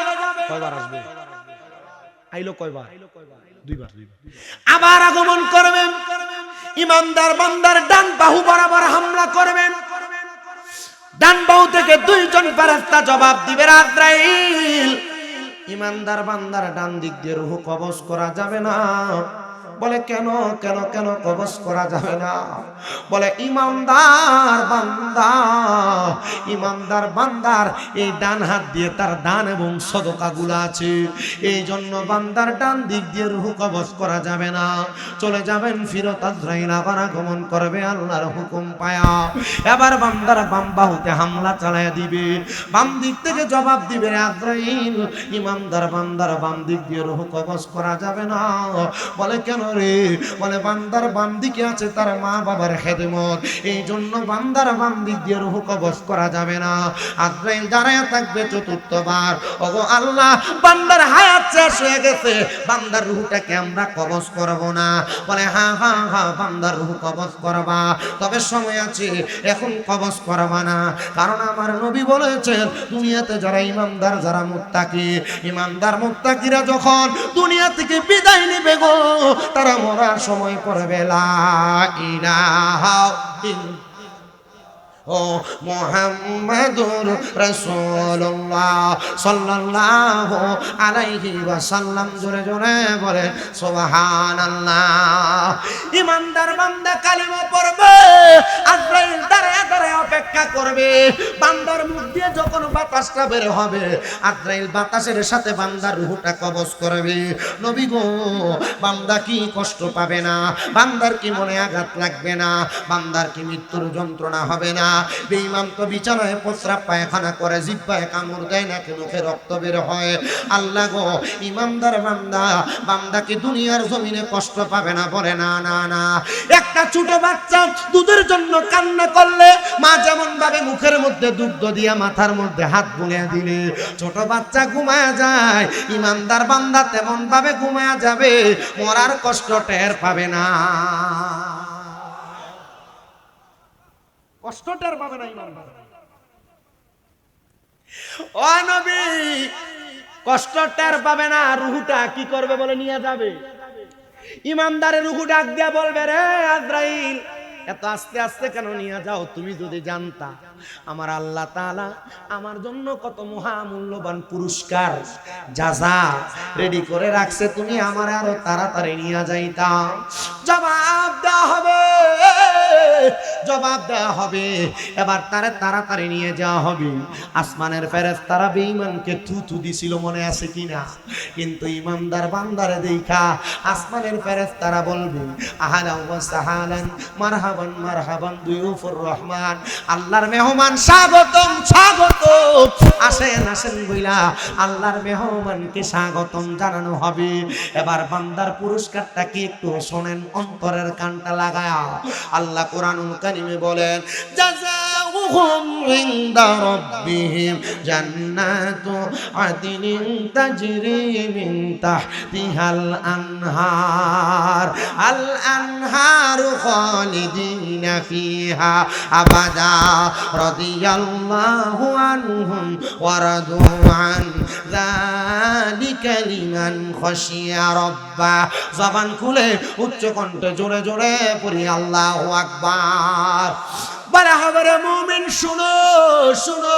Speaker 1: কয়বার আসবে? আইলো কয়বার? দুইবার। আবার আগমন করবেন, ইমানদার বান্দার ডান বাহু বরাবর হামলা করবেন। ডান বাহু থেকে দুইজন ফেরেশতা জবাব দিবে, আজরাইল, ইমানদার বান্দার ডান দিক দিয়ে রূহ কবজ করা যাবে না। বলে কেন কেন কেন কবজ করা যাবে না? বলে ইমানদার বান্দার এই ডান হাত দিয়ে তার দান এবং সদকাগুলো আছে, এই জন্য বান্দার ডান দিক দিয়ে রূহ কবজ করা যাবে না। চলে যাবেন ফিরত, আজরাইল আবার আগমন করবে আল্লাহর হুকুম পায়া। এবার বান্দার বাম বাহুতে হামলা চালায়া দিবে, বাম দিক থেকে জবাব দিবে, আজরাইল, ইমানদার বান্দার বাম দিক দিয়ে রূহ কবজ করা যাবে না। বলে কেন রে? বলে বান্দার বাম দিকে আছে তার মা বাবার খেদমত, এই জন্য বান্দার বাম দিক দিয়ে রূহ কবজ করা যাবে না। আজরাইল দাঁড়ায় থাকবে চতুর্থবার, ওগো আল্লাহ, বান্দার হায়াত শেষ হয়ে গেছে, বান্দার রূহটাকে আমরা কবজ করব না। বলে হ্যাঁ হ্যাঁ হ্যাঁ, বান্দার রূহ কবজ করবা, তবে সময় আছে, এখন কবজ করবা না। কারণ আমার নবী বলেছেন, দুনিয়াতে যারা ইমানদার, যারা মুত্তাকি, ইমানদার মুত্তাকিরা যখন দুনিয়া থেকে বিদায় নেবে গো, তারা মরার সময় পড়বে লা ইলাহা ইল্লাল্লাহ ও মুহাম্মাদুর রাসূলুল্লাহ সাল্লাল্লাহু আলাইহি ওয়াসাল্লাম। জোরে জোরে বলে সুবহানাল্লাহ। ইমানদার বান্দা কালিমা পড়বে, আজরাইল দাঁড়ায় দাঁড়ায় অপেক্ষা করবে। বান্দার মুখ দিয়ে যখন বাতাসটা বের হবে, আজরাইল বাতাসের সাথে বান্দার রূহটা কবজ করবে। নবী গো, বান্দা কি কষ্ট পাবে না? বান্দার কি মনে আঘাত লাগবে না? বান্দার কি মৃত্যুর যন্ত্রণা হবে না? বেঈমান তো বিছানায় প্রস্রাব পায়খানা করে, জিহ্বায় কামড় দেয়, নাকি মুখে রক্ত বের হয়। আল্লাহ গো, ইমানদার বান্দা কি দুনিয়ার জমিনে কষ্ট পাবে না? বলে না না না। একটা ছোট বাচ্চা দুধের জন্য কান্না করলে মা যেমন ভাবে মুখের মধ্যে দুগ্ধ দিয়া মাথার মধ্যে হাত বুলিয়ে দিলে ছোট বাচ্চা ঘুমায়া যায়, ইমানদার বান্দা তেমন ভাবে ঘুমায়া যাবে, মরার কষ্ট টের পাবে না। কষ্ট টের পাবে না ইমানদার। ও নবী, কষ্ট টের পাবে না, রূহটা কি করবে? বলে নিয়ে যাবে। ইমানদারের রূহ ডাক দিয়া বলবে, রে আজরাইল, এত আস্তে আস্তে কেন নিয়ে যাও? তুমি যদি জানতা আমার আল্লাহ তাআলা আমার জন্য কত মহামূল্যবান পুরস্কার জাযা রেডি করে রাখছে, তুমি আমার আরো তাড়াতাড়ি নিয়ে যাইতা। জবাব দেওয়া হবে, জবাব দেওয়া হবে। এবার তারে তাড়াতাড়ি নিয়ে যাওয়া হবে। আসমানের ফেরেশতারা বেঈমানকে থুথু দিছিল, মনে আছে কিনা? কিন্তু ইমানদার বান্দারে দেখা আসমানের ফেরেশতারা বলবে, আহলান ওয়া সাহলান, মারহাবান মারহাবান দুয়ুফুর রহমান, আল্লাহর মেহমান স্বাগতম স্বাগতম, আসেন আসেন বইলা আল্লাহর মেহমানকে স্বাগতম জানানো হবে। এবার বান্দার পুরস্কারটা কি একটু শোনেন অন্তরের কানটা লাগায়া। আল্লাহ কোরআনুল কারীমে বলেন, জাযাউ মাওয়াহুম ইনদা রাব্বিহিম জান্নাতু আদনিন তাজরি মিন তাহতিহাল আনহার আল আনহারু খালিদিনা ফিহা আবাদা রাদিয়াল্লাহু আনহুম ওয়া রাদু আন যালিকা লিমান খাশিয়া রাব্বা। জবান খুলে উচ্চ কণ্ঠে জোরে জোরে পড়ি আল্লাহু আকবার। বারে মুমিন শুনো শুনো,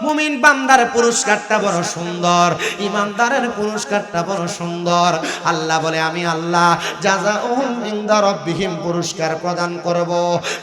Speaker 1: মুমিন বান্দার পুরস্কারটা বড় সুন্দর, ইমানদারের পুরস্কারটা বড় সুন্দর। আল্লাহ বলে আমি আল্লাহ জাযাউহুম ইনদা রাব্বিহিম পুরস্কার প্রদান করব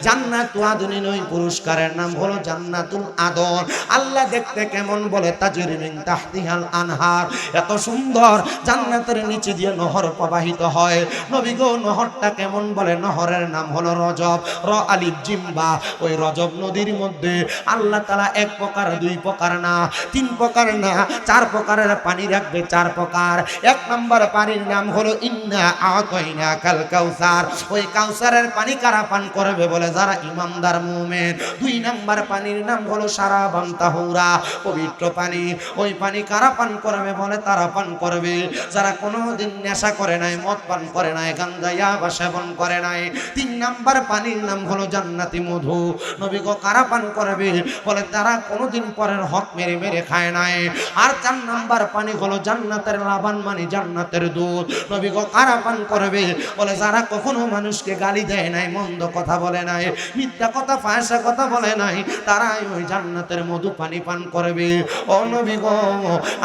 Speaker 1: জান্নাতুল আদনিন। ওই পুরস্কারের নাম হলো জান্নাতুল আদন। আল্লাহ দেখতে কেমন বলে তাজরি মিন তাহতিহাল আনহার, এত সুন্দর জান্নাতের নিচে দিয়ে নহর প্রবাহিত হয়। নবী গো নহরটা কেমন বলে, নহরের নাম হলো রজব, র আলিফ জিম বা। ওই রজব নদীর মধ্যে আল্লাহ তাআলা এক প্রকার দুই প্রকার না তিন প্রকার না চার প্রকারের পানি রাখবে, চার প্রকার। এক নম্বর পানির নাম হলো ইন্না আতাইনা কাল কাউসার। ওই কাউসারের পানি কারা পান করবে বলে, যারা ইমানদার মুমিন। দুই নম্বর পানির নাম হলো সারাবান তাহুরা, পবিত্র পানি। ওই পানি কারা পান করবে বলে, তারা পান করবে যারা কোনোদিন নেশা করে নাই, মদ পান করে নাই, গাঞ্জা ইয়াবা সেবন করে নাই। তিন নম্বর পানির নাম হলো জান্নাতি মধু। নবী গো কারা পান করবে বলে, তারা কোনোদিন পরের হক মেরে মেরে খায় নাই। আর চার নাম্বার পানি হলো জান্নাতের লাবান, মানে জান্নাতের দুধ। নবী গো কারা পান করবে বলে, যারা কখনো মানুষকে গালি দেয় নাই, মন্দ কথা বলে নাই, মিথ্যা কথা ফায়সা কথা বলে নাই, তারাই ওই জান্নাতের মধু পানি পান করবে। ও নবী গো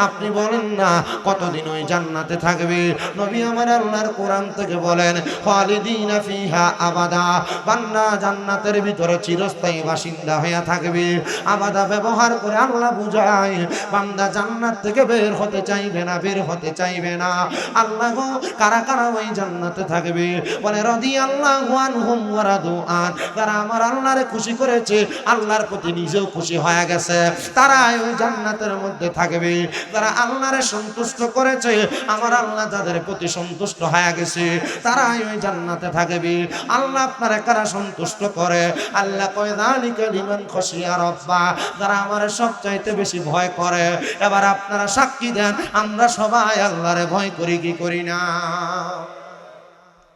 Speaker 1: আপনি বলেন না কতদিন ওই জান্নাতে থাকবে? নবী আমার আল্লাহর কোরআন থেকে বলেন খালিদিনা ফিহা আবাদা, বান্দা জান্নাতের ভিতরে চিরস্থায়ী বাসিন্দা হয়ে থাকবে। আবাদা ব্যবহার করে আল্লাহ বুঝায় বান্দা জান্নাত থেকে বের হতে চাইবে না, বের হতে চাইবে না। আল্লাহ গো কারা কারা ওই জান্নাতে থাকবে বলে, রাদিয়াল্লাহু আনহুম ওয়া রাদু আন, যারা আমার আল্লাহরে খুশি করেছে, আল্লাহর প্রতি নিজেও খুশি হয়ে গেছে, তারাই ওই জান্নাতের মধ্যে থাকবে। যারা আল্লাহরে সন্তুষ্ট করেছে, আমার আল্লাহ যাদের প্রতি সন্তুষ্ট হয়ে গেছে, তারাই ওই জান্নাতে থাকবে। আল্লাহ আপনারা কারা সন্তুষ্ট করে? আল্লাহ কয় যালিকা লিমান খাশিয়া রাব্বা, যারা আমার সবচাইতে বেশি ভয় করে। এবার আপনারা সাক্ষী দেন, আমরা সবাই আল্লাহরে ভয় করি কি করি না?